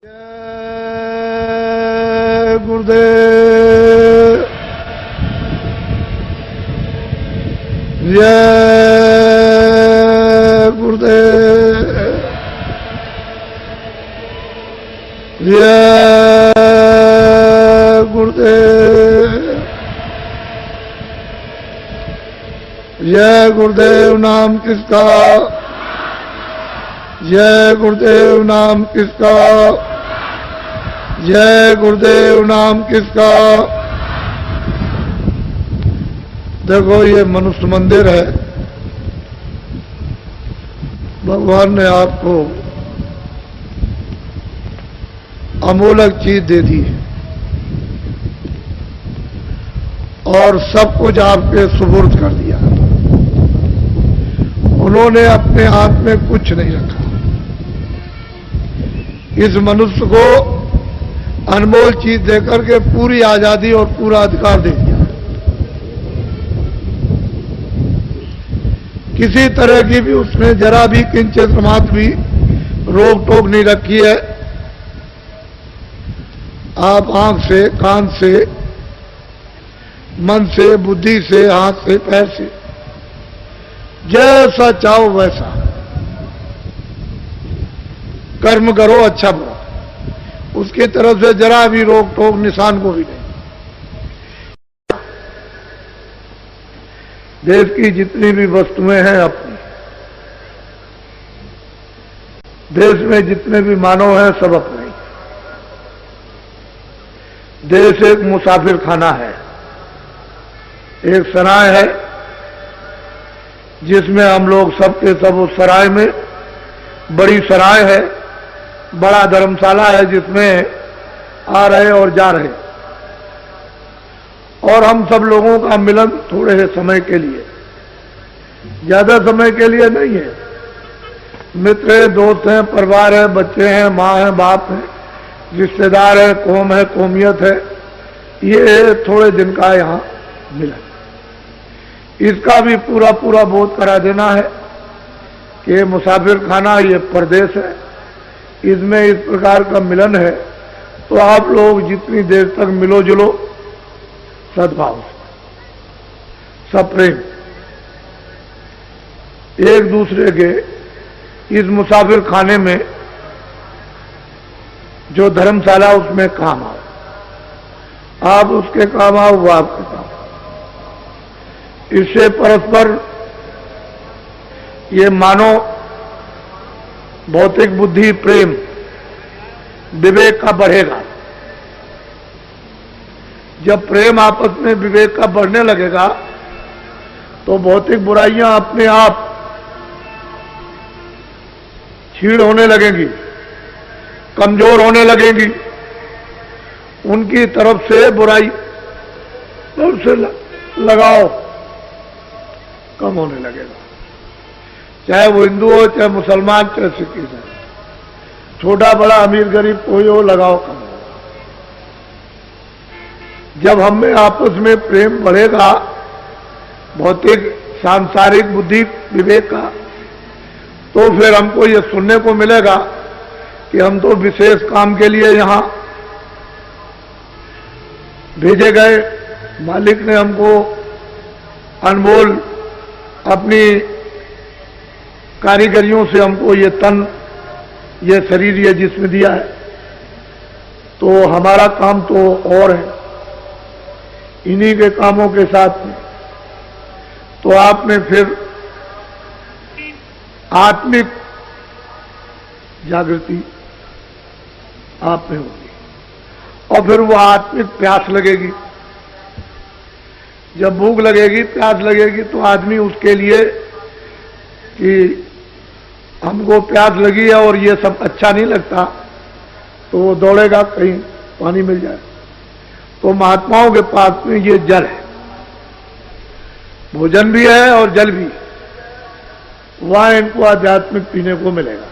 जय गुरुदेव, जय गुरुदेव, जय गुरुदेव, जय गुरुदेव नाम किसका, जय गुरुदेव नाम किसका, जय गुरुदेव नाम किसका। देखो ये मनुष्य मंदिर है, भगवान ने आपको अमूल्य चीज दे दी और सब कुछ आपके सुपुर्द कर दिया। उन्होंने अपने हाथ में कुछ नहीं रखा। इस मनुष्य को अनमोल चीज देकर के पूरी आजादी और पूरा अधिकार दे दिया। किसी तरह की भी उसने जरा भी किंचित मात्र भी रोक टोक नहीं रखी है। आप आंख से, कान से, मन से, बुद्धि से, हाथ से, पैर से जैसा चाहो वैसा कर्म करो, अच्छा बुरा, उसकी तरफ से जरा भी रोक टोक निशान को भी नहीं। देश की जितनी भी वस्तुएं हैं अपनी, देश में जितने भी मानव हैं सब अपने। देश एक मुसाफिर खाना है, एक सराय है जिसमें हम लोग सबके सब उस सराय में, बड़ी सराय है, बड़ा धर्मशाला है जिसमें आ रहे और जा रहे, और हम सब लोगों का मिलन थोड़े से समय के लिए, ज्यादा समय के लिए नहीं है। मित्र है, दोस्त हैं, परिवार है, बच्चे हैं, माँ है, बाप है, रिश्तेदार है, कौम है, कौमियत है, ये थोड़े दिन का यहाँ मिलन। इसका भी पूरा पूरा बोध करा देना है कि मुसाफिर खाना ये परदेश है, इसमें इस प्रकार का मिलन है। तो आप लोग जितनी देर तक मिलो जुलो सद्भाव से, सप्रेम, एक दूसरे के इस मुसाफिर खाने में जो धर्मशाला उसमें काम आओ, आप उसके काम आओ, वो आपके काम। इससे परस्पर ये मानो भौतिक बुद्धि, प्रेम, विवेक का बढ़ेगा। जब प्रेम आपस में विवेक का बढ़ने लगेगा तो भौतिक बुराइयां अपने आप छीड़ होने लगेंगी, कमजोर होने लगेंगी। उनकी तरफ से बुराई से लगाओ कम होने लगेगा। चाहे वो हिंदू हो, चाहे मुसलमान, चाहे सिख ईसाई, छोटा बड़ा, अमीर गरीब कोई हो, लगाओ कम होगा। जब हम में आपस में प्रेम बढ़ेगा, भौतिक सांसारिक बुद्धि विवेक का, तो फिर हमको ये सुनने को मिलेगा कि हम तो विशेष काम के लिए यहां भेजे गए। मालिक ने हमको अनमोल अपनी कारीगरियों से हमको ये तन, ये शरीर, ये जिस्म दिया है, तो हमारा काम तो और है इन्हीं के कामों के साथ में। तो आपने फिर आत्मिक जागृति आप में होगी और फिर वो आत्मिक प्यास लगेगी। जब भूख लगेगी, प्यास लगेगी, तो आदमी उसके लिए कि हमको प्यास लगी है और ये सब अच्छा नहीं लगता, तो वो दौड़ेगा कहीं पानी मिल जाए। तो महात्माओं के पास में ये जल है, भोजन भी है और जल भी, वहां इनको आध्यात्मिक पीने को मिलेगा।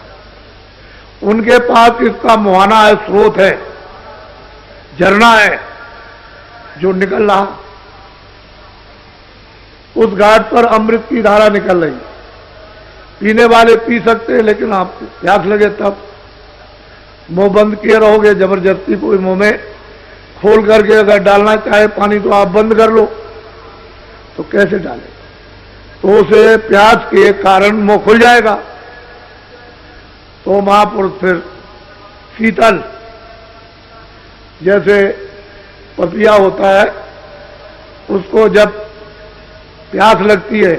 उनके पास इसका मुहाना है, स्रोत है, झरना है जो निकल रहा। उस घाट पर अमृत की धारा निकल रही, पीने वाले पी सकते हैं, लेकिन आपको प्यास लगे तब मुंह बंद किए रहोगे, जबरदस्ती कोई मुंह में खोल करके अगर डालना चाहे पानी तो आप बंद कर लो, तो कैसे डाले? तो उसे प्यास के कारण मुंह खुल जाएगा। तो महापुरुष फिर शीतल, जैसे पपिया होता है, उसको जब प्यास लगती है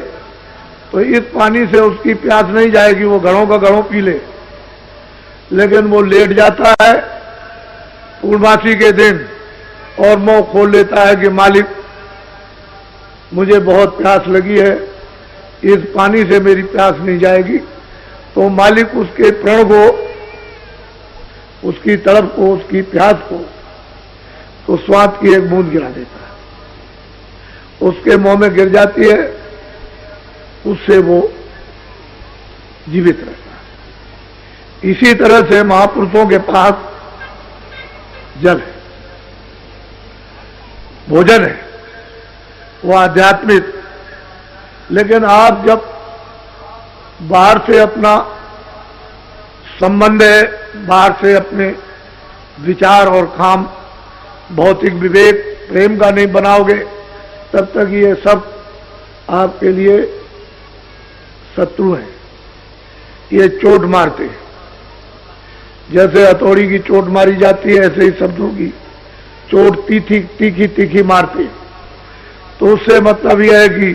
तो इस पानी से उसकी प्यास नहीं जाएगी, वो घड़ों का घड़ों पी ले, लेकिन वो लेट जाता है पूर्णमासी के दिन और मुंह खोल लेता है कि मालिक मुझे बहुत प्यास लगी है, इस पानी से मेरी प्यास नहीं जाएगी। तो मालिक उसके प्रण को, उसकी तड़प को, उसकी प्यास को तो स्वाद की एक बूंद गिरा देता है, उसके मुंह में गिर जाती है, उससे वो जीवित रहता है। इसी तरह से महापुरुषों के पास जल है, भोजन है, वो आध्यात्मिक। लेकिन आप जब बाहर से अपना संबंध है, बाहर से अपने विचार और काम, भौतिक विवेक, प्रेम का नहीं बनाओगे, तब तक ये सब आपके लिए शत्रु हैं। ये चोट मारते हैं, जैसे हथौड़ी की चोट मारी जाती है, ऐसे ही शब्दों की चोट तीखी तीखी मारते हैं। तो उससे मतलब यह है कि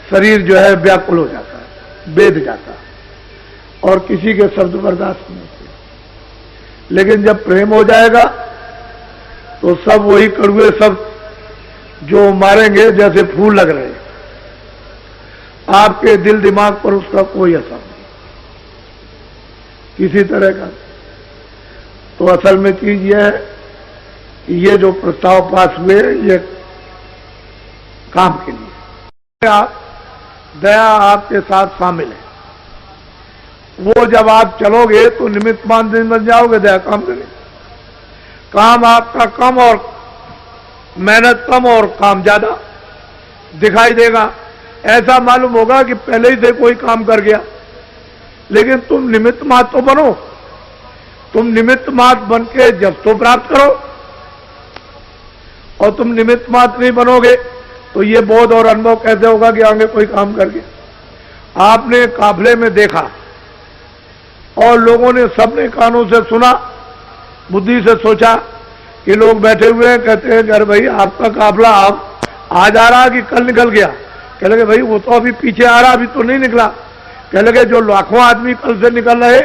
शरीर जो है व्याकुल हो जाता है, बेध जाता है, और किसी के शब्द बर्दाश्त नहीं होते। लेकिन जब प्रेम हो जाएगा तो सब वही कड़वे शब्द जो मारेंगे जैसे फूल लग रहे हैं, आपके दिल दिमाग पर उसका कोई असर नहीं किसी तरह का। तो असल में चीज यह है कि ये जो प्रस्ताव पास हुए ये काम के लिए, दया आपके साथ शामिल है। वो जब आप चलोगे तो निमित्त मान बन जाओगे, दया काम करें। काम आपका कम और मेहनत कम और काम ज्यादा दिखाई देगा। ऐसा मालूम होगा कि पहले ही से कोई काम कर गया, लेकिन तुम निमित्त मात्र तो बनो। तुम निमित्त मात्र बन के जब तो प्राप्त करो, और तुम निमित्त मात्र नहीं बनोगे तो ये बोध और अनुभव कैसे होगा कि आगे कोई काम कर गया। आपने काफले में देखा और लोगों ने, सबने कानों से सुना, बुद्धि से सोचा कि लोग बैठे हुए हैं, कहते हैं अरे भाई आपका काफला आप आज आ रहा कि कल निकल गया? कह लगे भाई वो तो अभी पीछे आ रहा, अभी तो नहीं निकला। कह लगे जो लाखों आदमी कल से निकल रहे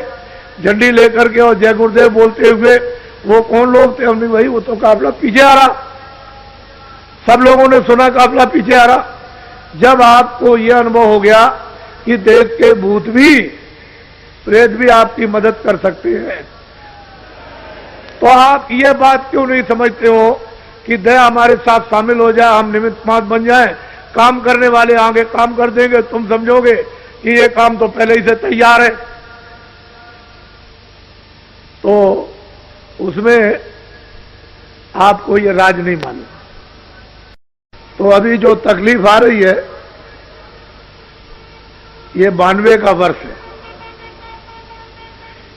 झंडी लेकर के और जय गुरुदेव बोलते हुए, वो कौन लोग थे? हमने भाई वो तो काफला पीछे आ रहा। सब लोगों ने सुना काफला पीछे आ रहा। जब आपको यह अनुभव हो गया कि देश के भूत भी, प्रेत भी आपकी मदद कर सकते हैं, तो आप ये बात क्यों नहीं समझते हो कि दया हमारे साथ शामिल हो जाए, हम निमित्त मात्र बन जाए, काम करने वाले आगे काम कर देंगे, तुम समझोगे कि ये काम तो पहले ही से तैयार है। तो उसमें आपको ये राज नहीं मालूम। तो अभी जो तकलीफ आ रही है, ये 92 का वर्ष है।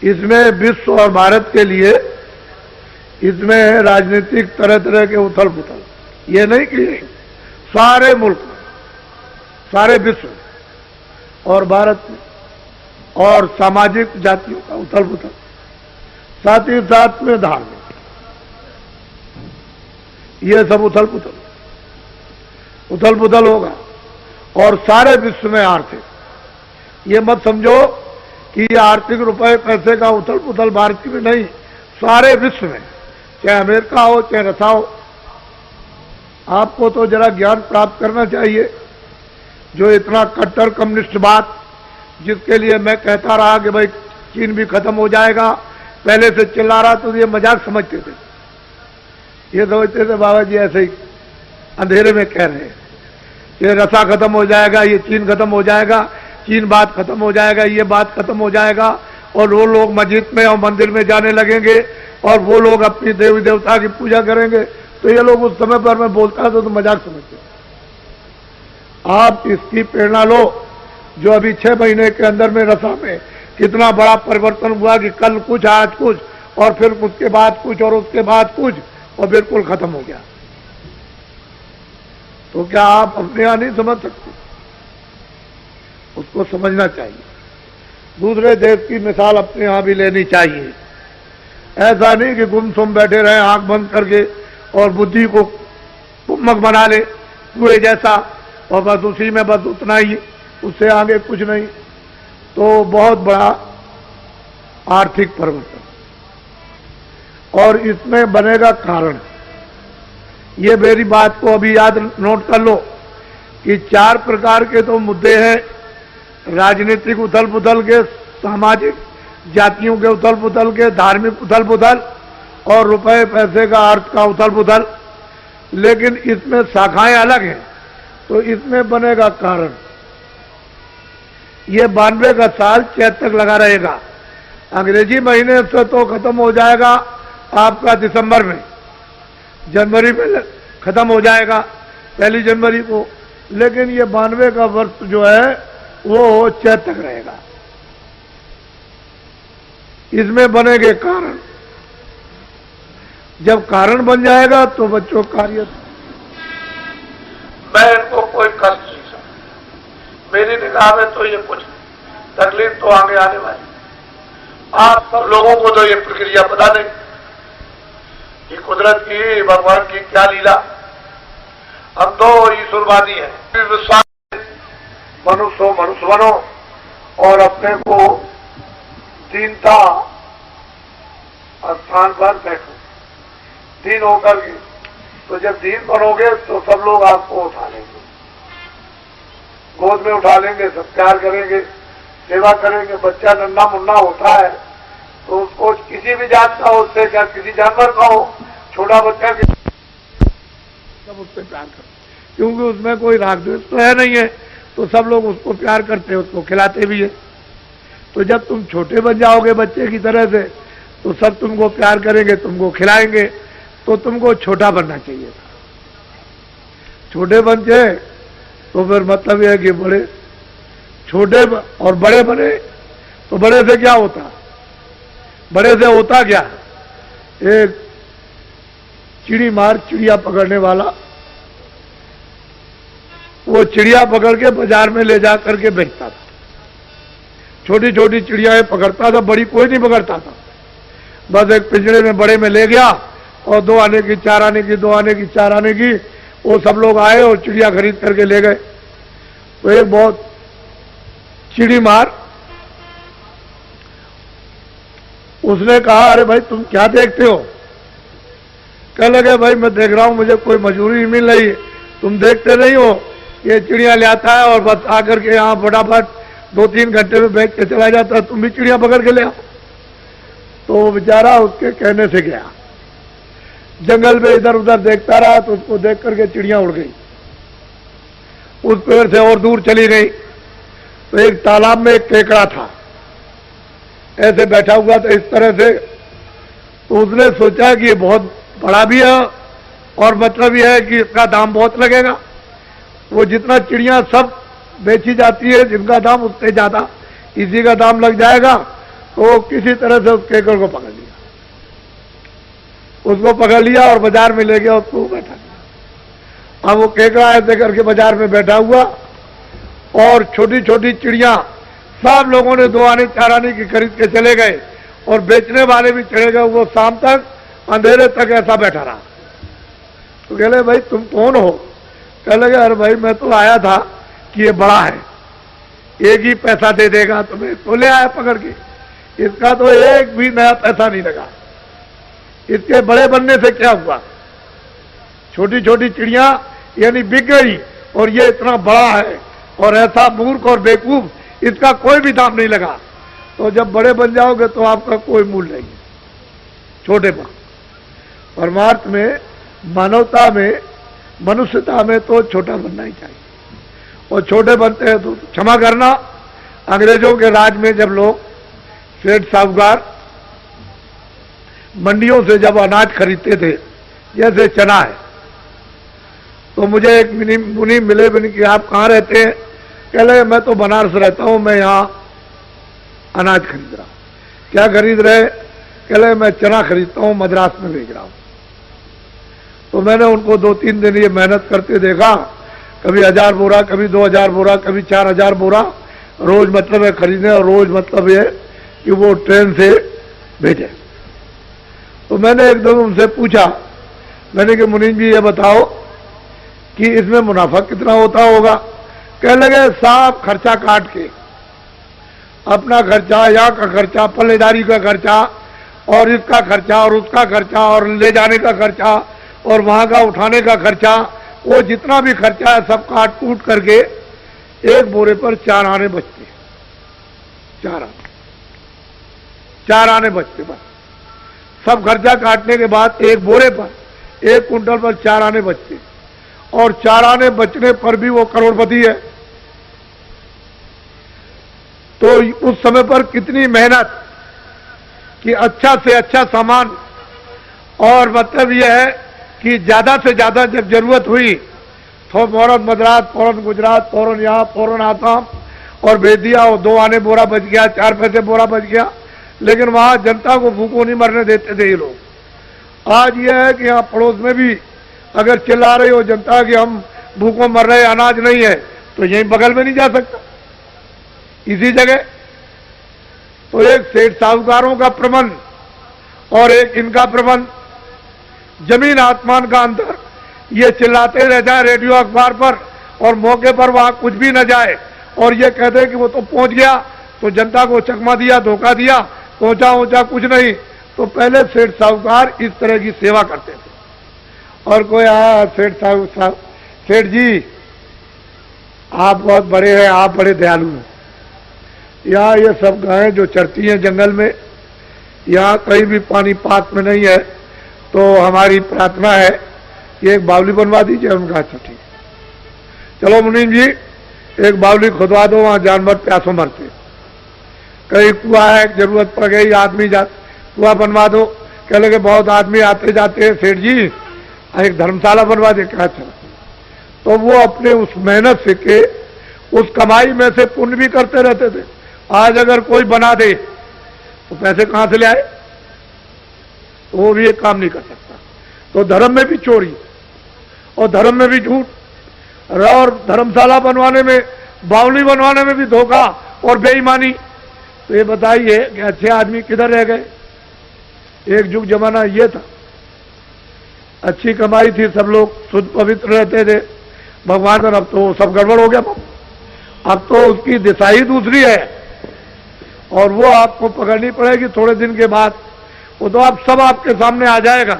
इसमें विश्व और भारत के लिए इसमें राजनीतिक तरह तरह के उथल पुथल, ये नहीं कि सारे मुल्क में, सारे विश्व में और भारत में, और सामाजिक जातियों का उथल पुथल, साथ ही साथ में धार्मिक, ये सब उथल पुथल होगा। और सारे विश्व में आर्थिक, ये मत समझो कि ये आर्थिक रुपए पैसे का उथल पुथल भारत में नहीं, सारे विश्व में, चाहे अमेरिका हो चाहे रसा हो। आपको तो जरा ज्ञान प्राप्त करना चाहिए। जो इतना कट्टर कम्युनिस्टवाद, जिसके लिए मैं कहता रहा कि भाई चीन भी खत्म हो जाएगा, पहले से चिल्ला रहा, तो ये मजाक समझते थे। ये समझते थे बाबा जी ऐसे ही अंधेरे में कह रहे हैं, ये रसा खत्म हो जाएगा, ये चीन खत्म हो जाएगा, चीन बात खत्म हो जाएगा, ये बात खत्म हो जाएगा, और वो लोग मस्जिद में और मंदिर में जाने लगेंगे, और वो लोग अपनी देवी देवता की पूजा करेंगे। तो ये लोग उस समय पर मैं बोलता था तो मजाक समझते। आप इसकी प्रेरणा लो, जो अभी 6 महीने के अंदर में रसा में कितना बड़ा परिवर्तन हुआ कि कल कुछ आज कुछ, और फिर उसके बाद कुछ और उसके बाद कुछ, और बिल्कुल खत्म हो गया। तो क्या आप अपने यहां नहीं समझ सकते? उसको समझना चाहिए। दूसरे देश की मिसाल अपने यहां भी लेनी चाहिए। ऐसा नहीं कि गुमसुम बैठे रहे आंख बंद करके और बुद्धि को कुम्मक बना ले कुएं जैसा, और बस उसी में बस उतना ही, उससे आगे कुछ नहीं। तो बहुत बड़ा आर्थिक परिवर्तन, और इसमें बनेगा कारण। ये मेरी बात को अभी याद नोट कर लो कि 4 प्रकार के तो मुद्दे हैं, राजनीतिक उथल पुथल के, सामाजिक जातियों के उथल पुथल के, धार्मिक उथल पुथल, और रुपए पैसे का अर्थ का उथल पुथल। लेकिन इसमें शाखाएं अलग हैं, तो इसमें बनेगा कारण। ये 92 का साल चैत तक लगा रहेगा। अंग्रेजी महीने से तो खत्म हो जाएगा आपका दिसंबर में, जनवरी में खत्म हो जाएगा 1 जनवरी को। लेकिन ये 92 का वर्ष जो है वो चैत तक रहेगा। इसमें बनेंगे कारण। जब कारण बन जाएगा तो बच्चों कार्य, मैं इनको कोई कष्ट नहीं समझ, मेरी निगाह में तो ये कुछ तकलीफ तो आगे आने वाली। आप सब लोगों को तो ये प्रक्रिया पता नहीं कि कुदरत की, भगवान की क्या लीला। हम तो ईश्वरवादी हैं। विश्वास मनुष्य हो, मनुष्य बनो, और अपने को दीनता स्थान पर बैठो, दीन होकर के। तो जब दीन बनोगे तो सब लोग आपको उठा लेंगे, गोद में उठा लेंगे, सत्कार करेंगे, सेवा करेंगे। बच्चा नन्हा मुन्ना होता है तो उसको किसी भी जात का हो, उससे क्या किसी जानवर का हो, छोटा बच्चा के सब उससे प्यार करते, क्योंकि उसमें कोई राग द्वेष तो है नहीं है, तो सब लोग उसको प्यार करते हैं, उसको खिलाते भी है। तो जब तुम छोटे बन जाओगे बच्चे की तरह से, तो सब तुमको प्यार करेंगे, तुमको खिलाएंगे। तो तुमको छोटा बनना चाहिए था। छोटे बन जाए तो फिर मतलब यह है कि बड़े, छोटे और बड़े बने तो बड़े से क्या होता? बड़े से होता क्या? एक चिड़ी मार चिड़िया पकड़ने वाला, वो चिड़िया पकड़ के बाजार में ले जा करके बेचता था। छोटी छोटी चिड़ियाएं पकड़ता था, बड़ी कोई नहीं पकड़ता था। बस एक पिंजरे में बड़े में ले गया, और 2 आने की, 4 आने की, 2 आने की, 4 आने की, वो सब लोग आए और चिड़िया खरीद करके ले गए। तो एक बहुत चिड़ी मार, उसने कहा, अरे भाई तुम क्या देखते हो? कहने लगे, भाई मैं देख रहा हूं, मुझे कोई मजदूरी नहीं मिल रही, तुम देखते नहीं हो, ये चिड़िया ले आता है और बस आकर के यहाँ फटाफट 2-3 घंटे में बेच के चला जाता है, तुम भी चिड़िया पकड़ के ले आओ। तो बेचारा उसके कहने से गया, जंगल में इधर उधर देखता रहा, तो उसको देख करके चिड़िया उड़ गई, उस पेड़ से और दूर चली गई। तो एक तालाब में एक केकड़ा था, ऐसे बैठा हुआ था इस तरह से। तो उसने सोचा कि ये बहुत बड़ा भी है, और मतलब यह है कि इसका दाम बहुत लगेगा। वो जितना चिड़िया सब बेची जाती है, जिनका दाम उससे ज्यादा इसी का दाम लग जाएगा। तो किसी तरह से उस केकड़ को पकड़ लिया, उसको पकड़ लिया और बाजार में ले गया, उसको बैठा दिया। अब वो केकड़ा ऐसे करके बाजार में बैठा हुआ, और छोटी छोटी चिड़िया सब लोगों ने 2 आने 4 आने की खरीद के चले गए, और बेचने वाले भी चले गए। वो शाम तक अंधेरे तक ऐसा बैठा रहा। तो कह ले, भाई तुम कौन हो? कह लगे, अरे भाई मैं तो आया था कि ये बड़ा है, एक ही पैसा दे देगा तुम्हें, तो ले आया पकड़ के। इसका तो एक भी नया पैसा नहीं लगा। इसके बड़े बनने से क्या हुआ? छोटी छोटी चिड़िया यानी बिक गई, और ये इतना बड़ा है, और ऐसा मूर्ख और बेवकूफ, इसका कोई भी दाम नहीं लगा। तो जब बड़े बन जाओगे तो आपका कोई मूल्य नहीं है। छोटे बन, परमार्थ में, मानवता में, मनुष्यता में तो छोटा बनना ही चाहिए। और छोटे बनते हैं तो क्षमा करना, अंग्रेजों के राज में जब लोग सेठ साहूकार मंडियों से जब अनाज खरीदते थे, जैसे चना है, तो मुझे एक मुनि मिले, कि आप कहाँ रहते हैं? कह लगे, मैं तो बनारस रहता हूं, मैं यहाँ अनाज खरीद रहा हूं। क्या खरीद रहे? कह रहे मैं चना खरीदता हूं, मद्रास में भेज रहा हूं। तो मैंने उनको 2-3 दिन ये मेहनत करते देखा, कभी 1000 बोरा, कभी 2000 बोरा, कभी 4000 बोरा रोज मतलब है खरीदने, और रोज मतलब ये कि वो ट्रेन से भेजे। तो मैंने एकदम उनसे पूछा, मैंने कि मुनीम जी ये बताओ कि इसमें मुनाफा कितना होता होगा? कह लगे साफ खर्चा काट के, अपना खर्चा, यहाँ का खर्चा, पल्लेदारी का खर्चा, और इसका खर्चा, और उसका खर्चा, और ले जाने का खर्चा, और वहां का उठाने का खर्चा, वो जितना भी खर्चा है सब काट कूट करके एक बोरे पर 4 आने बचते, 4 आने बचते। बस सब खर्चा काटने के बाद एक बोरे पर, 1 कुंटल पर 4 आने बचते, और 4 आने बचने पर भी वो करोड़पति है। तो उस समय पर कितनी मेहनत कि अच्छा से अच्छा सामान, और मतलब यह है कि ज्यादा से ज्यादा जब जरूरत हुई तो फौरन मद्रास, फौरन गुजरात, फौरन यहाँ, फौरन आसाम, और भेज दिया। और 2 आने बोरा बच गया, 4 पैसे बोरा बच गया। लेकिन वहां जनता को भूखों नहीं मरने देते थे ये लोग। आज यह है कि यहाँ पड़ोस में भी अगर चिल्ला रही हो जनता कि हम भूखों मर रहे, अनाज नहीं है, तो यहीं बगल में नहीं जा सकता, इसी जगह। तो एक सेठ साहूकारों का प्रबंध और एक इनका प्रबंध, जमीन आसमान का अंतर। ये चिल्लाते रह जाए रेडियो अखबार पर, और मौके पर वहां कुछ भी न जाए, और ये कहते कि वो तो पहुंच गया, तो जनता को चकमा दिया, धोखा दिया, पहुंचा कुछ नहीं। तो पहले सेठ साहूकार इस तरह की सेवा करते थे। और कोई आया, सेठ जी आप बहुत बड़े हैं, आप बड़े दयालु हैं। यहाँ ये सब गायें जो चरती हैं जंगल में, यहाँ कहीं भी पानी पात में नहीं है, तो हमारी प्रार्थना है कि एक बावली बनवा दीजिए। उनका अच्छा ठीक है, चलो मुनीम जी एक बावली खुदवा दो, वहां जानवर प्यासों मरते। कहीं कुआं है, जरूरत पड़ गई, आदमी कुआं बनवा दो। कह लगे बहुत आदमी आते जाते हैं, सेठ जी एक धर्मशाला बनवा दे। क्या चला? तो वो अपने उस मेहनत से के, उस कमाई में से पुण्य भी करते रहते थे। आज अगर कोई बना दे तो पैसे कहां से ले आए? तो वो भी एक काम नहीं कर सकता। तो धर्म में भी चोरी, और धर्म में भी झूठ, और धर्मशाला बनवाने में, बावली बनवाने में भी धोखा और बेईमानी। तो ये बताइए कि अच्छे आदमी किधर रह गए? एक युग जमाना ये था, अच्छी कमाई थी, सब लोग शुद्ध पवित्र रहते थे भगवान पर। अब तो सब गड़बड़ हो गया। अब तो उसकी दिशा ही दूसरी है, और वो आपको पकड़नी पड़ेगी थोड़े दिन के बाद। वो तो आप सब आपके सामने आ जाएगा,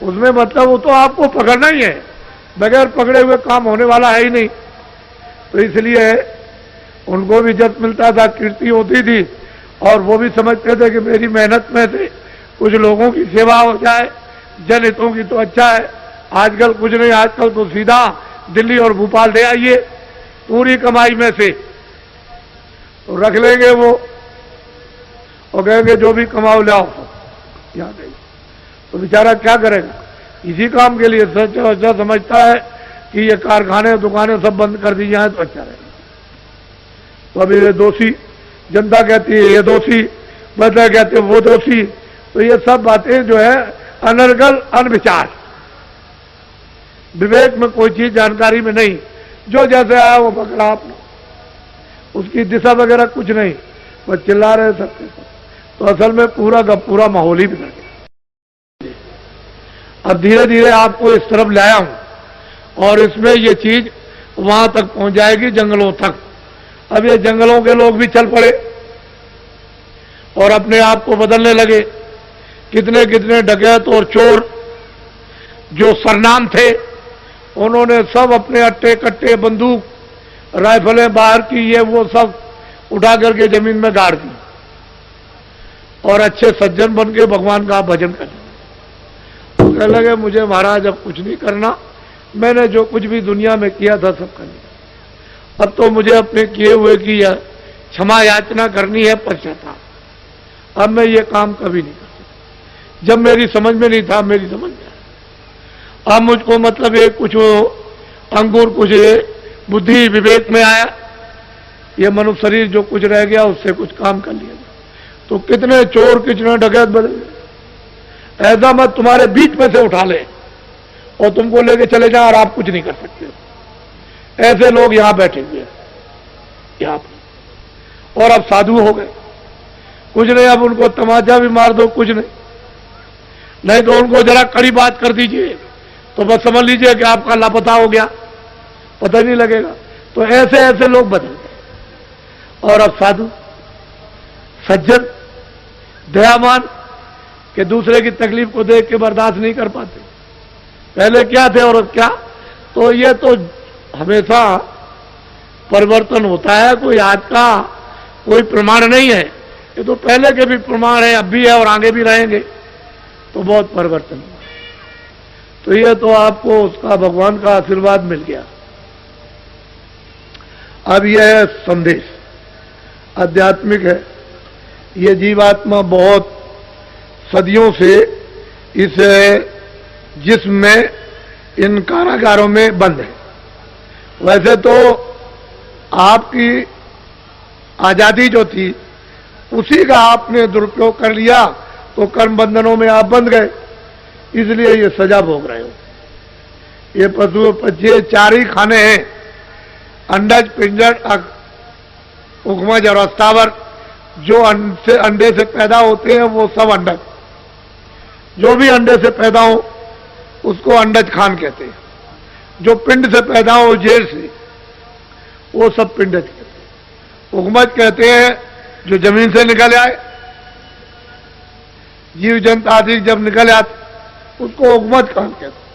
उसमें मतलब वो तो आपको पकड़ना ही है, बगैर पकड़े हुए काम होने वाला है ही नहीं। तो इसलिए उनको भी इज्जत मिलता था, कीर्ति होती थी, और वो भी समझते थे कि मेरी मेहनत में से कुछ लोगों की सेवा हो जाए, जनहितों की, तो अच्छा है। आजकल कुछ नहीं, आजकल तो सीधा दिल्ली और भोपाल दे आइए पूरी कमाई में से, तो रख लेंगे वो, और कहेंगे जो भी कमाओ ले आओ याद है। तो बेचारा क्या करेगा? इसी काम के लिए अच्छा समझता है कि ये कारखाने दुकानें सब बंद कर दी जाए तो अच्छा रहेगा। तो अभी ये दोषी, जनता कहती है ये दोषी, बदला कहते हैं वो दोषी। तो ये सब बातें जो है अनर्गल, अनविचार, विवेक में कोई चीज जानकारी में नहीं, जो जैसे आया वो पकड़ा आपने, उसकी दिशा वगैरह कुछ नहीं, बस चिल्ला रहे सबके सब। तो असल में पूरा का पूरा माहौल ही बिगड़ गया। अब धीरे धीरे आपको इस तरफ लाया हूं, और इसमें ये चीज वहां तक पहुंच जाएगी, जंगलों तक। अब ये जंगलों के लोग भी चल पड़े और अपने आप को बदलने लगे। कितने कितने डकैत और चोर जो सरनाम थे, उन्होंने सब अपने अट्टे कट्टे, बंदूक, राइफलें बाहर की, ये वो सब उठा करके जमीन में गाड़ दी, और अच्छे सज्जन बन के भगवान का भजन कर। तो कहने लगे मुझे महाराज अब कुछ नहीं करना, मैंने जो कुछ भी दुनिया में किया था सब कर लिया, अब तो मुझे अपने किए हुए की क्षमा याचना करनी है, पश्चाताप। अब मैं ये काम कभी नहीं कर सकता। जब मेरी समझ में नहीं था, मेरी समझ में आया। अब मुझको मतलब ये कुछ अंकुर, कुछ बुद्धि विवेक में आया, ये मनुष्य शरीर जो कुछ रह गया उससे कुछ काम कर लिया। तो कितने चोर कितने डकैत बदले। ऐसा मत तुम्हारे बीच में से उठा ले और तुमको लेके चले जाओ और आप कुछ नहीं कर सकते हो। ऐसे लोग यहां बैठे हुए हैं यहां पर, और अब साधु हो गए। कुछ नहीं, अब उनको तमाचा भी मार दो, कुछ नहीं तो उनको जरा कड़ी बात कर दीजिए तो बस समझ लीजिए कि आपका लापता हो गया, पता नहीं लगेगा। तो ऐसे ऐसे लोग बदल गए। और अब साधु सज्जन दयावान कि दूसरे की तकलीफ को देख के बर्दाश्त नहीं कर पाते। पहले क्या थे और अब क्या। तो ये तो हमेशा परिवर्तन होता है, कोई आज का कोई प्रमाण नहीं है। ये तो पहले के भी प्रमाण है, अब भी है और आगे भी रहेंगे। तो बहुत परिवर्तन हुआ। तो ये तो आपको उसका भगवान का आशीर्वाद मिल गया। अब यह संदेश आध्यात्मिक है। ये जीवात्मा बहुत सदियों से इस जिस्म में इन कारागारों में बंद है। वैसे तो आपकी आजादी जो थी उसी का आपने दुरुपयोग कर लिया तो कर्म बंधनों में आप बंध गए, इसलिए ये सजा भोग रहे हो। ये पशु पक्षी चार ही खाने हैं, अंडज, पिंजर, उगमज और अस्तावर। जो अंडे से पैदा होते हैं वो सब अंडज, जो भी अंडे से पैदा हो उसको अंडज खान कहते हैं। जो पिंड से पैदा हो जेर से, वो सब पिंडज कहते हैं। उगमज कहते हैं जो जमीन से निकल आए, जीव जंतु आदि जब निकल आते उसको उगमज खान कहते हैं।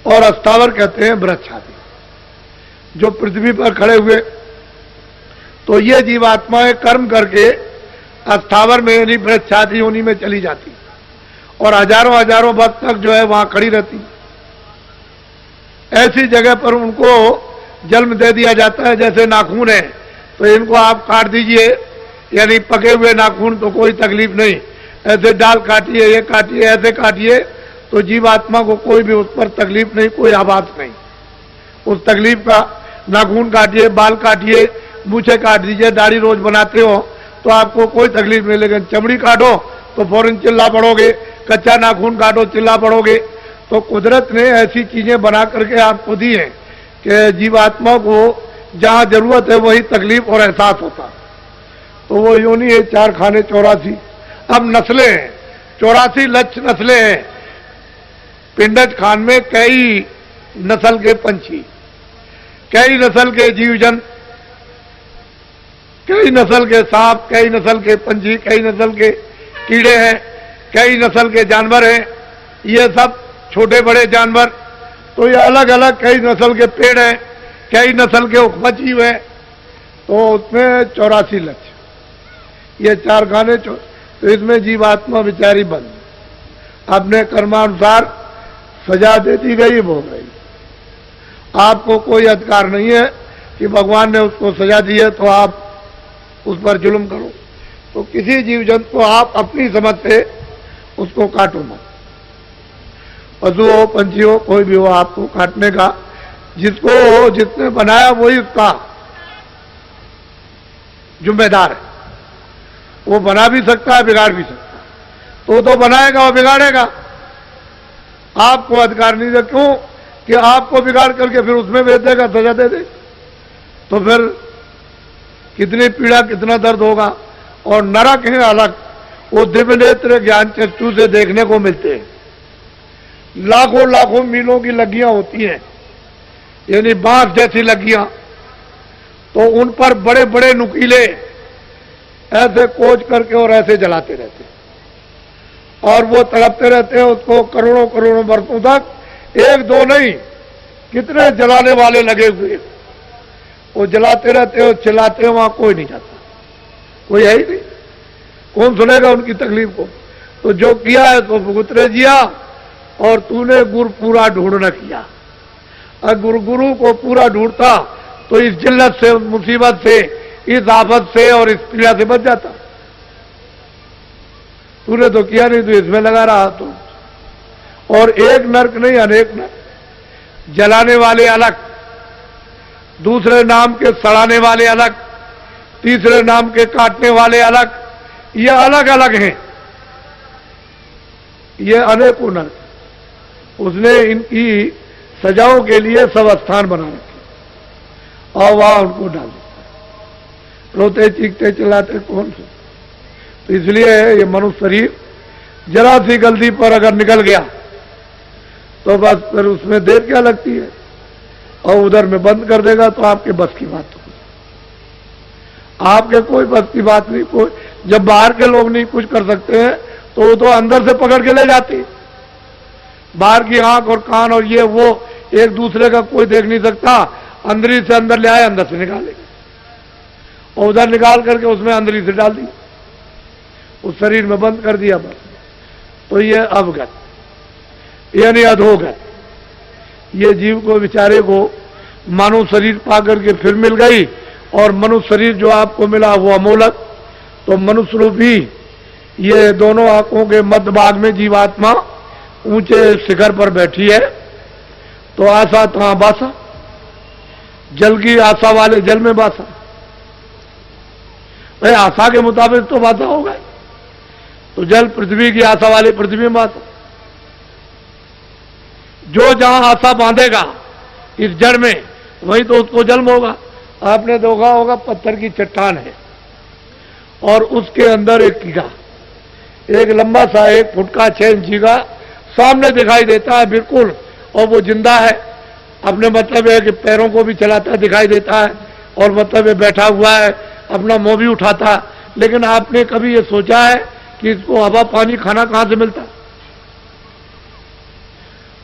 और अस्तावर कहते हैं वृक्ष आदि जो पृथ्वी पर खड़े हुए। तो ये जीवात्माएं कर्म करके अस्थावर में यानी वृक्ष आदि योनि में चली जाती और हजारों हजारों वर्ष तक जो है वहां खड़ी रहती। ऐसी जगह पर उनको जन्म दे दिया जाता है। जैसे नाखून है तो इनको आप काट दीजिए, यानी पके हुए नाखून तो कोई तकलीफ नहीं, ऐसे डाल काटिए, ये काटिए, ऐसे काटिए तो जीवात्मा को कोई भी उस पर तकलीफ नहीं, कोई आवाज नहीं। उस तकलीफ का नाखून काटिए, बाल काटिए, मूछे काट दीजिए, दाढ़ी रोज बनाते हो तो आपको कोई तकलीफ नहीं। लेकिन चमड़ी काटो तो फौरन चिल्ला पड़ोगे, कच्चा नाखून काटो चिल्ला पड़ोगे। तो कुदरत ने ऐसी चीजें बना करके आपको दी हैं कि जीवात्मा को जहां जरूरत है वही तकलीफ और एहसास होता। तो वो योनि है 4 खाने 84। अब नस्लें हैं 84 लक्ष्य नस्लें हैं। पिंडज खान में कई नस्ल के पंछी, कई नस्ल के जीव जंतु, कई नस्ल के सांप, कई नस्ल के पंछी, कई नस्ल के कीड़े हैं, कई नस्ल के जानवर हैं। ये सब छोटे बड़े जानवर। तो ये अलग अलग कई नस्ल के पेड़ हैं, कई नस्ल के उपज जीव हैं। तो उसमें 84 लक्ष्य, ये 4 खाने। तो इसमें जीवात्मा विचारी बंद, अपने कर्मानुसार सजा दे दी गई, भोग रही। आपको कोई अधिकार नहीं है कि भगवान ने उसको सजा दी है तो आप उस पर जुल्म करो। तो किसी जीव जंतु को आप अपनी समझ से उसको काटो मत। पशु हो, पंछी हो, कोई भी हो, आपको काटने का जिसको जिसने बनाया वही उसका जिम्मेदार है। वो बना भी सकता है, बिगाड़ भी सकता है। तो बनाएगा और बिगाड़ेगा। आपको अधिकार नहीं है। क्यों कि आपको बिगाड़ करके फिर उसमें भेज देगा, सजा दे दे। तो फिर कितनी पीड़ा, कितना दर्द होगा। और नरक है अलग, वो दिव्य नेत्र ज्ञान चक्षु से देखने को मिलते हैं। लाखों लाखों मीलों की लग्गियां होती हैं, यानी बांस जैसी लग्गियां। तो उन पर बड़े बड़े नुकीले ऐसे कोच करके और ऐसे जलाते रहते हैं और वो तड़पते रहते हैं उसको करोड़ों करोड़ों वर्षों तक। 1-2 नहीं, कितने जलाने वाले लगे हुए, वो जलाते रहते हो, चिल्लाते हो, वहां कोई नहीं जाता, कोई है ही नहीं। कौन सुनेगा उनकी तकलीफ को। तो जो किया है तो भुगतने जिया, और तूने गुरु पूरा ढूंढ न किया। अगर गुरु को पूरा ढूंढता तो इस जिल्लत से, मुसीबत से, इस आफत से और इस पीड़ा से बच जाता। तूने तो किया नहीं, तो इसमें लगा रहा। तो और एक नरक नहीं, अनेक नरक। जलाने वाले अलग, दूसरे नाम के सड़ाने वाले अलग, तीसरे नाम के काटने वाले अलग, ये अलग अलग हैं, ये अनेकों नर। उसने इनकी सजाओं के लिए सब स्थान बना रखे और वहां उनको डाल देता। रोते चीखते चिल्लाते कौन से? तो इसलिए ये मनुष्य शरीर जरा सी गलती पर अगर निकल गया तो बस फिर उसमें देर क्या लगती है, और उधर में बंद कर देगा तो आपके बस की बात तो आपके कोई बस की बात नहीं। कोई जब बाहर के लोग नहीं कुछ कर सकते हैं तो वो तो अंदर से पकड़ के ले जाती। बाहर की आंख और कान और ये वो एक दूसरे का कोई देख नहीं सकता, अंदरी से अंदर ले आए, अंदर से निकालेंगे और उधर निकाल करके उसमें अंदरी से डाल दिया, उस शरीर में बंद कर दिया बस। तो ये अवगत यानी अधोगत, ये जीव को बेचारे को मानव शरीर पा करके फिर मिल गई, और मनुष्य शरीर जो आपको मिला वो अमोलक। तो मनुष्य रूपी ये दोनों आंखों के मध्य भाग में जीवात्मा ऊंचे शिखर पर बैठी है। तो आशा तहां बासा, जल की आशा वाले जल में बासा। भाई आशा के मुताबिक तो बासा होगा, तो जल पृथ्वी की आशा वाले पृथ्वी में बासा। जो जहां आशा बांधेगा इस जड़ में वही तो उसको जन्म होगा। आपने देखा होगा पत्थर की चट्टान है और उसके अंदर एक कीड़ा, एक लंबा सा 1 फुट का 6 इंची का सामने दिखाई देता है बिल्कुल, और वो जिंदा है। अपने मतलब है कि पैरों को भी चलाता दिखाई देता है, और मतलब है बैठा हुआ है, अपना मुंह भी उठाता है। लेकिन आपने कभी ये सोचा है कि इसको हवा पानी खाना कहां से मिलता?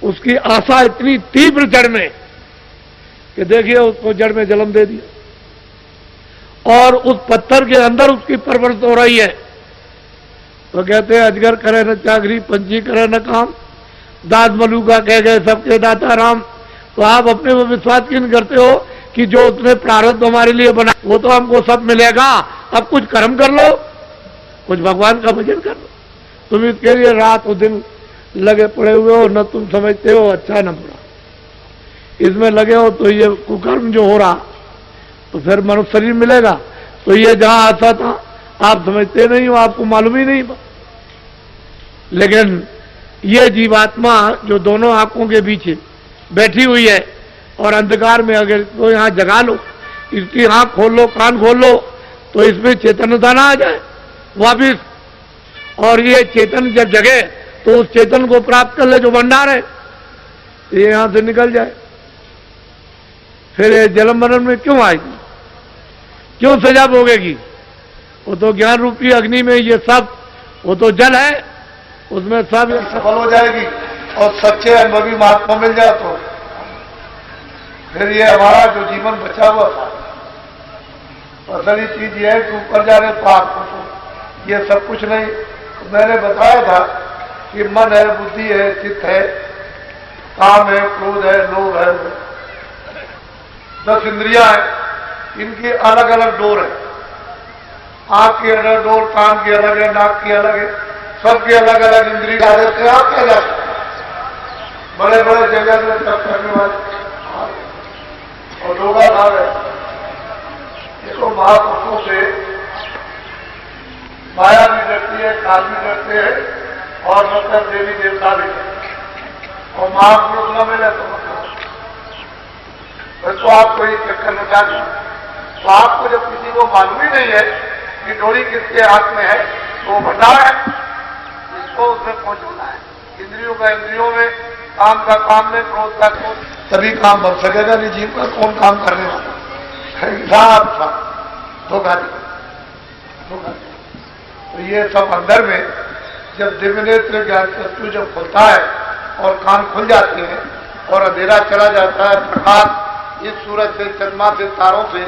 उसकी आशा इतनी तीव्र जड़ में कि देखिए उसको जड़ में जन्म दे दिया, और उस पत्थर के अंदर उसकी परवरिश हो रही है। तो कहते हैं अजगर करे न चाकरी, पंछी करे न काम, दास मलूका कह गए सबके दाता राम। तो आप अपने में विश्वास क्यों नहीं करते हो कि जो उसने प्रारब्ध हमारे लिए बना वो तो हमको सब मिलेगा, अब कुछ कर्म कर लो, कुछ भगवान का भजन कर लो। तुम इसके लिए रात और दिन लगे पड़े हुए हो, न तुम समझते हो अच्छा न बुरा, इसमें लगे हो। तो ये कुकर्म जो हो रहा तो फिर मनुष्य शरीर मिलेगा। तो ये जहां आता था आप समझते नहीं हो, आपको मालूम ही नहीं। लेकिन ये जीवात्मा जो दोनों आंखों के बीच बैठी हुई है और अंधकार में अगर तो यहां जगा लो, इसकी आंख खोल लो, कान खोल लो, तो इसमें चेतनता ना आ जाए वापिस। और ये चेतन जब जगे तो उस चेतन को प्राप्त कर ले जो भंडार है, ये यहां से निकल जाए। फिर ये जन्म मरण में क्यों आएगी, क्यों सजा भोगेगी? वो तो ज्ञान रूपी अग्नि में ये सब, वो तो जल है, उसमें सब सफल हो जाएगी। और सच्चे अनुभवी महात्मा मिल जाए तो फिर ये हमारा जो जीवन बचा हुआ था, असली चीज ये है कि ऊपर जा रहे तो आपको तो ये सब कुछ नहीं। मैंने बताया था कि मन है, बुद्धि है, चित्त है, काम है, क्रोध है, लोभ है, 10 इंद्रियां हैं, इनकी अलग अलग डोर है। आंख की अलग डोर, कान की अलग है, नाक की अलग है, सबकी अलग अलग इंद्रिय आ जाते हैं। आप क्या जाते बड़े बड़े जगह में तब करने वाले और लोगा भाव है। इसको महापुरुषों से माया भी डरती है, काल भी डरते हैं, और मतलब देवी देवता भी डरते हैं। और महापुरुष न मिले तो तो आपको ये चक्कर में जाना। तो आपको जब किसी को मालूम ही नहीं है कि डोरी किसके हाथ में है तो वो भंडार है, इसको उसमें पहुंचाना है। इंद्रियों का इंद्रियों में, काम का काम में, क्रोध का क्रोध, तभी काम बन सकेगा। नहीं जीव का कौन काम करने वाला है? धोखा दिया। तो ये सब अंदर में जब दिव्य नेत्र ज्ञान चक्षु जब खुलता है और कान खुल जाते हैं और अंधेरा चला जाता है, प्रकाश इस सूरज से, चंद्रमा से, तारों से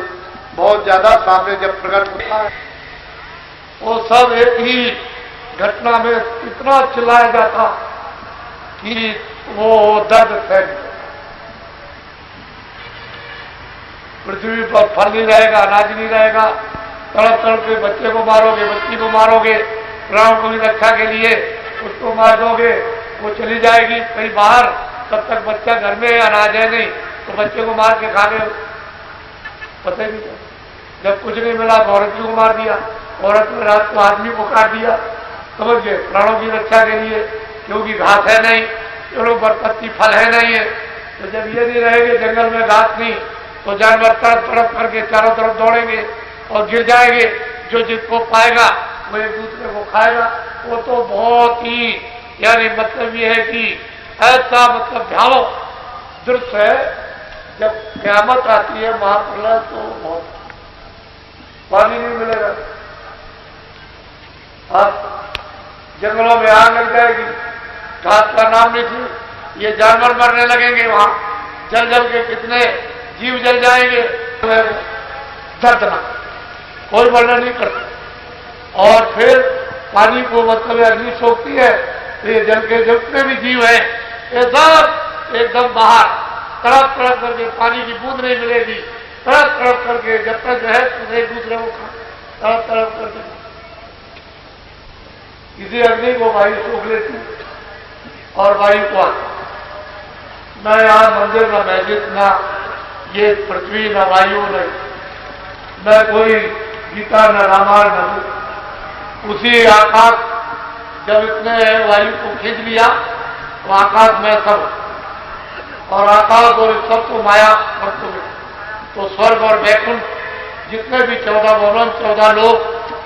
बहुत ज्यादा सामने जब प्रकट होता है, वो सब एक ही घटना में इतना चिल्लाया जाता कि वो दर्द फैल गया। पृथ्वी पर फल नहीं रहेगा, अनाज नहीं रहेगा, तड़प तड़प के बच्चे को मारोगे, बच्ची को मारोगे, प्राण को भी रक्षा के लिए उसको मार दोगे, वो चली जाएगी कहीं बाहर, तब तक बच्चा घर में है, अनाज है नहीं, तो बच्चे को मार के खा गए। पता ही नहीं, जब कुछ नहीं मिला तो औरत को मार दिया, औरत ने रात को आदमी को काट दिया, समझ गए, प्राणों की रक्षा के लिए, क्योंकि घास है नहीं, चलो बरपत्ती फल है नहीं है। तो जब ये नहीं रहेंगे जंगल में घास नहीं, तो जानवर तड़प तड़प करके चारों तरफ दौड़ेंगे और गिर जाएंगे। जो जिसको पाएगा वो एक दूसरे को खाएगा। वो तो बहुत ही, यानी मतलब ये है कि ऐसा मतलब ध्यानो दृश्य है। जब क़यामत आती है महाप्रलय, तो बहुत पानी नहीं मिलेगा, आप जंगलों में आग लग जाएगी, घास का नाम नहीं थी, ये जानवर मरने लगेंगे, वहां जल जल के कितने जीव जल जाएंगे, दर्दनाक, कोई वर्णन नहीं करता। और फिर पानी को मतलब अग्नि सोखती है, तो ये जल के जितने भी जीव हैं ये सब एकदम बाहर तड़प तड़प करके, पानी की बूंद नहीं मिलेगी, तड़प तड़प करके, जब तक जो है तो एक दूसरे को तड़प तड़प करके, इसी अग्नि को वायु सोख लेती और वायु को आता। न यहाँ मंदिर, न मस्जिद, न ये पृथ्वी, न वायु, न कोई गीता, न रामायण, न उसी आकाश। जब इतने वायु को खींच लिया तो आकाश में सब, और आकाश और सब को माया वस्तु में, तो स्वर्ग और वैकुंठ जितने भी 14 भवन, 14 लोक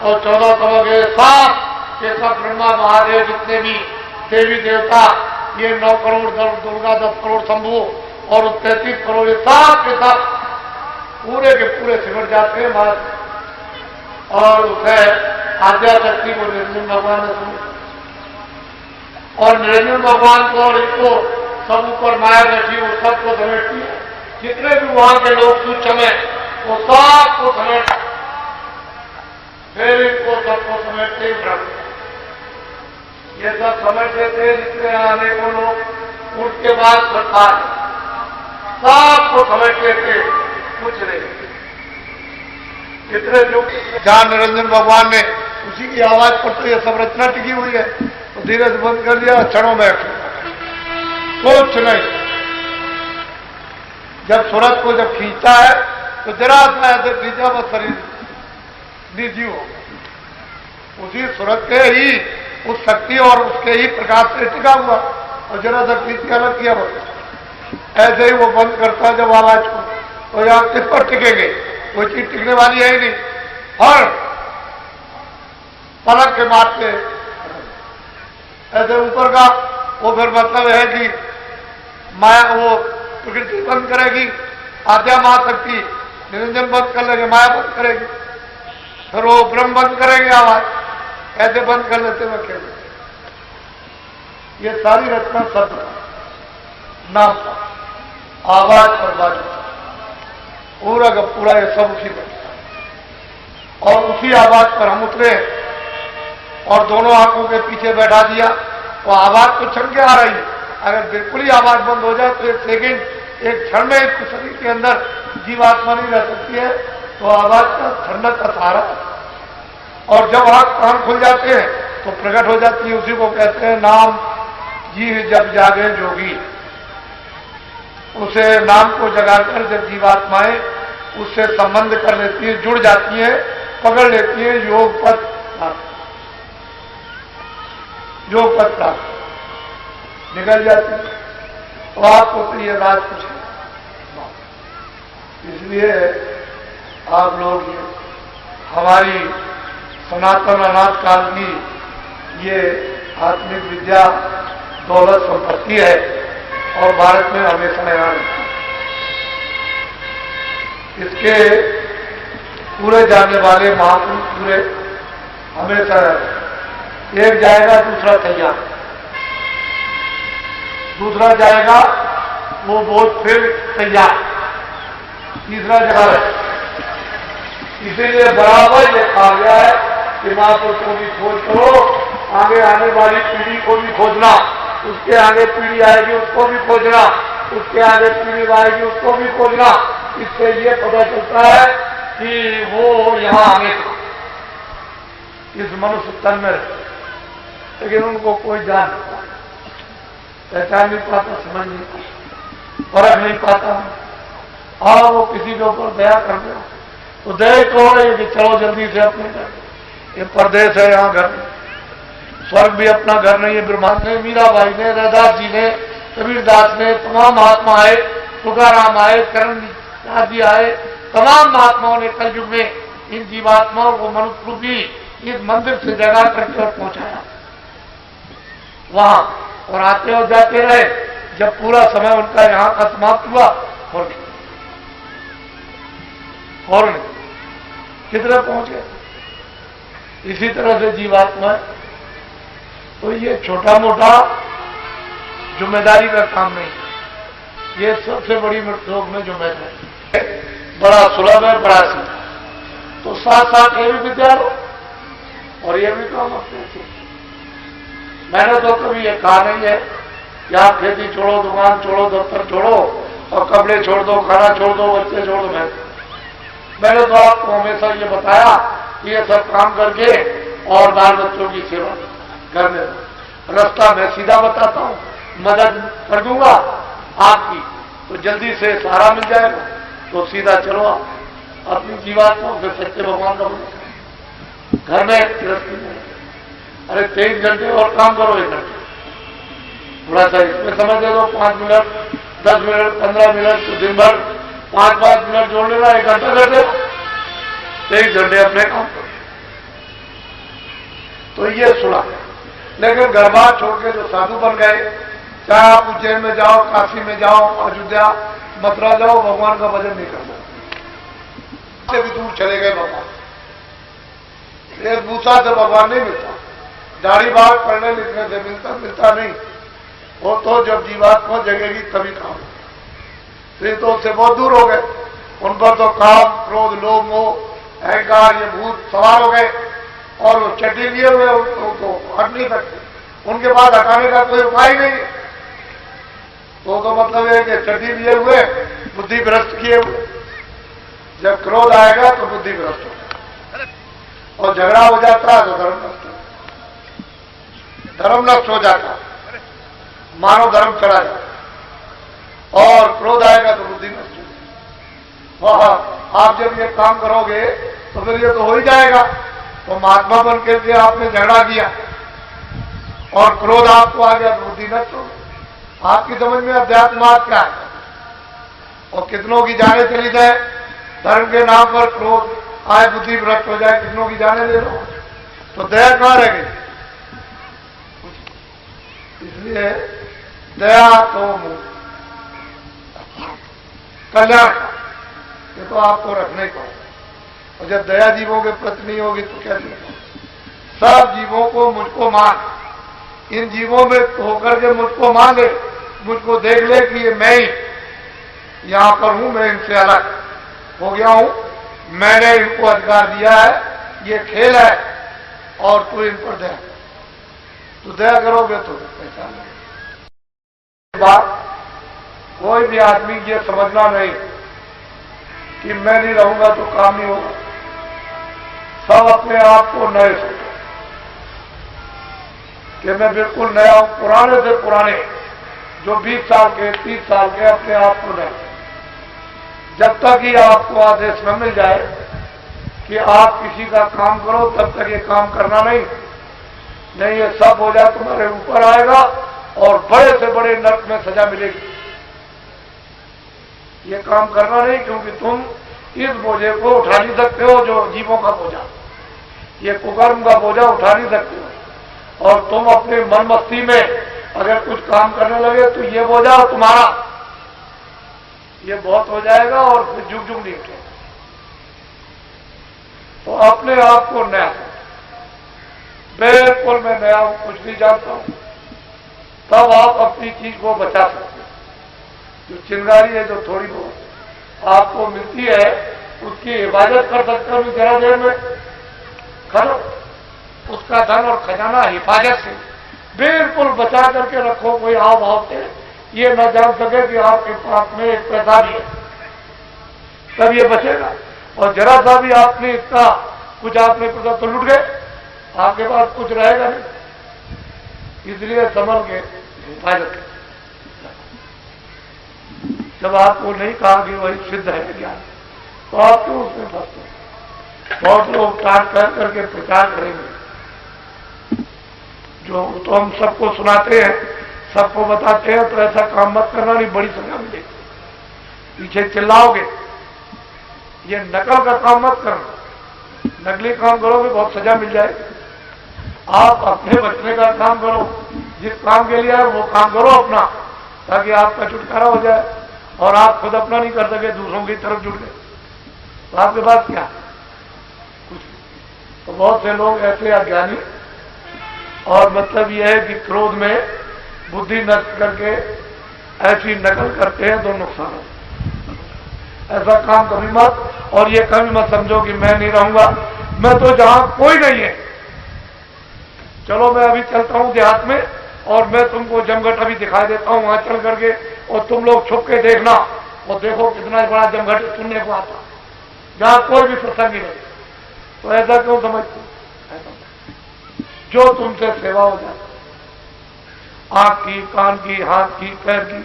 और 14 तलों के साथ ये सब ब्रह्मा महादेव, जितने भी देवी देवता, ये 9 करोड़ दुर्गा, 10 करोड़ शंभु और 33 करोड़, ये सब के सब पूरे के पूरे सिमट जाते हैं महाराज। और उसे आद्या शक्ति को निरंजन भगवान ने सुना, और निरंजन भगवान को और इसको सब ऊपर माया बैठी, वो सबको समेटती है। जितने भी वहां के लोग सूक्ष्म है वो सबको समेट, फिर इनको सबको समेटते ब्रह्म, ये सब समझते थे। जितने आने को लोग उनके बाद सरकार सबको समझते थे, कुछ नहीं। इतने जो जहां निरंजन भगवान ने उसी की आवाज पर तो ये सब रचना टिकी हुई है, तो धीरे से बंद कर दिया, क्षणों में कुछ नहीं। जब सूरज को जब खींचता है तो जरा सा ऐसे खींचा, बस शरीर निर्जीव हो गया। उसी सूरज के ही उस शक्ति और उसके ही प्रकाश से टिका हुआ, और जरा सा खींच के अलग किया, बस ऐसे ही वो बंद करता जब आवाज को, तो यहाँ किस पर टिकेंगे, कोई चीज टिकने वाली है ही नहीं। और पलक के मारते ऐसे ऊपर का, वो फिर मतलब है कि माया, वो प्रकृति बंद करेगी, आद्या महाशक्ति निरंजन बंद कर लेंगे, माया बंद करेगी, फिर वो ब्रह्म बंद करेंगे आवाज, ऐसे बंद कर लेते हुए खेल। ये सारी रचना शब्द नाम था, आवाज और बाजू, पूरा का पूरा ये सब उसी पर, और उसी आवाज पर हम उतरे और दोनों आंखों के पीछे बैठा दिया। तो आवाज तो छन के आ रही है, अगर बिल्कुल ही आवाज बंद हो जाए तो एक सेकेंड, एक क्षण में एक शरीर के अंदर जीवात्मा नहीं रह सकती है, तो आवाज का ठंडक का सहारा। और जब आंख कान खुल जाते हैं तो प्रकट हो जाती है, उसी को कहते हैं नाम जी जब जागे जोगी। उसे नाम को जगाकर जब जीवात्माएं उससे संबंध कर लेती है, जुड़ जाती है, पकड़ लेती है, योग पथ प्राप्त निकल जाती है। तो आपको तो ये राज कुछ है, इसलिए आप लोग ये हमारी सनातन अनाथ काल की ये आत्मिक विद्या दौलत संपत्ति है, और भारत में हमेशा यहाँ रहती है। इसके पूरे जाने वाले महापुरुष पूरे हमेशा रहते, एक जाएगा दूसरा तैयार, दूसरा जाएगा वो बोझ फिर तैयार, तीसरा जगह है। इसीलिए बराबर ये कहा गया है कि महापुरुष को भी खोज करो, आगे आने वाली पीढ़ी को भी खोजना, उसके आगे पीढ़ी आएगी उसको भी खोजना, उसके आगे पीढ़ी आएगी उसको भी खोजना। इससे ये पता चलता है कि वो यहाँ आगे इस मनुष्य तन में रहते, लेकिन उनको कोई जान नहीं पाता, पहचान नहीं पाता, समझ नहीं पाता, परख नहीं पाता। और वो किसी के ऊपर दया कर दे तो दया करो कि चलो जल्दी से अपने ये परदेश है, यहाँ घर नहीं। स्वर्ग भी अपना घर नहीं है। ब्रह्मांड ने, मीराबाई ने, रैदास जी ने, कबीरदास ने, तमाम महात्मा आए, तुकाराम आए, करणदास जी आए, तमाम महात्माओं ने कलयुग में इन जीवात्माओं को मनुष्य रूपी इस मंदिर से जगा करके और पहुंचाया वहां, और आते और जाते रहे। जब पूरा समय उनका यहां का समाप्त हुआ और नहीं कितने पहुंच गए। इसी तरह से जीवात्मा, तो ये छोटा मोटा जिम्मेदारी का काम नहीं, ये सबसे बड़ी मृत्योग में जिम्मेदारी है। बड़ा सुलभ है, बड़ा सीधा। तो साथ साथ ये भी विद्या लो और ये भी काम अपने से। मैंने तो कभी ये कहा नहीं है कि आप खेती छोड़ो, दुकान छोड़ो, दफ्तर छोड़ो और कपड़े छोड़ दो, खाना छोड़ दो, बच्चे छोड़ दो। मैंने तो आपको हमेशा ये बताया कि ये सब काम करके और बाल बच्चों की सेवा करने दो। रास्ता मैं सीधा बताता हूं, मदद कर दूंगा आपकी, तो जल्दी से सहारा मिल जाएगा। तो सीधा चलो आप अपनी जीवात्मा फिर सच्चे भगवान का बोलते घर में गृहस्थी में। अरे 23 घंटे और काम करो, 1 घंटे थोड़ा सा इसमें समय दे दो, 5 मिनट, 10 मिनट, 15 मिनट, तो दिन भर 5-5 मिनट जोड़ लेना, 1 घंटा कर देना, 23 घंटे अपने काम करो। तो ये सुना। लेकिन घर बार छोड़ के जो साधु बन गए, चाहे आप उज्जैन में जाओ, काशी में जाओ, अयोध्या, मथुरा जाओ, भगवान का भजन नहीं करना, से भी दूर चले गए भगवान। एक भूसा से भगवान नहीं मिलता, दाढ़ी बाल पढ़ने लिखने से मिलता नहीं। वो तो जब जीवात्मा जगेगी तभी काम। फिर तो उससे बहुत दूर हो गए। उन पर तो काम, क्रोध, लोभ, मोह, अहंकार, ये भूत सवार हो गए और वो चट्टी लिए हुए उनको हट नहीं सकते। उनके पास हटाने का कोई उपाय नहीं है। तो मतलब है कि चट्टी लिए हुए, बुद्धि भ्रष्ट किए हुए। जब क्रोध आएगा तो बुद्धि भ्रष्ट होगा और झगड़ा हो जाता है तो धर्म नष्ट होता, धर्म नष्ट हो जाता, मानव धर्म चला जाता। और क्रोध आएगा तो बुद्धि नष्ट होगी। आप जब ये काम करोगे तो फिर ये तो हो ही जाएगा। तो महात्मा बन के आपने झगड़ा किया और क्रोध आपको आ गया तो बुद्धि नष्ट हो गई। आपकी समझ में अध्यात्म क्या है? और कितनों की जाने चली जाए, धर्म के नाम पर क्रोध आए, बुद्धि भ्रष्ट हो जाए, कितनों की जाने ले लो, तो दया कहां रह गई? इसलिए दया तो कल्याण, ये तो आपको रखने को। और जब दया जीवों के प्रति नहीं होगी तो क्या जीवों? सब जीवों को मुझको मान, इन जीवों में होकर के मुझको मान ले, मुझको देख ले कि ये मैं ही यहां पर हूं, मैं इनसे अलग हो गया हूं, मैंने इनको अधिकार दिया है, ये खेल है और तू इन पर दया, तो दया करोगे तो पहचान लेंगे। बात कोई भी आदमी ये समझना नहीं कि मैं नहीं रहूंगा तो काम नहीं होगा। सब अपने आप को नए सोचो कि मैं बिल्कुल नया हूं। पुराने से पुराने जो 20 साल के, 30 साल के, अपने आप को नए। जब तक ही आपको आदेश न मिल जाए कि आप किसी का काम करो, तब तक ये काम करना नहीं, ये सब हो जाए तुम्हारे ऊपर आएगा और बड़े से बड़े नरक में सजा मिलेगी। ये काम करना नहीं, क्योंकि तुम इस बोझे को उठा नहीं सकते हो जो जीवों का बोझा, ये कुकर्म का बोझा उठा नहीं सकते हो। और तुम अपने मन मस्ती में अगर कुछ काम करने लगे तो ये बोझा तुम्हारा, ये बहुत हो जाएगा और फिर जुग जुग नहीं उठेगा। तो अपने आप को नया, बिल्कुल मैं नया हूं, कुछ नहीं जानता हूं, तब आप अपनी चीज को बचा सकते हो। जो चिंगारी है जो थोड़ी बहुत आपको मिलती है, उसकी हिफाजत कर सकते हो जरा देर में खत्म। उसका धन और खजाना हिफाजत से बिल्कुल बचा करके रखो। कोई हाव भाव से ये न जान सके कि आपके पास में एक पैसा भी है, तब ये बचेगा। और जरा सा भी आपने इसका कुछ आपने पता तो लुट गए, आपके पास कुछ रहेगा नहीं। इसलिए संभल के हिफाजत। जब आपको नहीं कहा कि वही सिद्ध है ज्ञान, तो आप क्यों उसमें फंसते? बहुत लोग टाट पहन करके प्रचार करेंगे, जो तो हम सबको सुनाते हैं, सबको बताते हैं, तो ऐसा काम मत करना, नहीं बड़ी सजा मिलेगी। पीछे चिल्लाओगे, ये नकल का काम मत करना, नकली काम करोगे बहुत सजा मिल जाएगी। आप अपने बचने का काम करो, जिस काम के लिए वो काम करो अपना, ताकि आपका छुटकारा हो जाए और आप खुद अपना नहीं कर सके, दूसरों की तरफ जुड़ गए तो आपके पास क्या कुछ। तो बहुत से लोग ऐसे अज्ञानी, और मतलब यह है कि क्रोध में बुद्धि नष्ट करके ऐसी नकल करते हैं तो नुकसान है। ऐसा काम कभी मत, और ये कभी मत समझो कि मैं नहीं रहूंगा, मैं तो जहां कोई नहीं है, चलो मैं अभी चलता हूं देहात में और मैं तुमको जमघट अभी दिखाई देता हूं, वहां चल करके, और तुम लोग छुप के देखना, और देखो कितना बड़ा जमघट सुनने को आता, जहां कोई भी प्रसंग नहीं। तो ऐसा क्यों समझते? जो तुमसे सेवा हो जाए, आंख की, कान की, हाथ की, पैर की,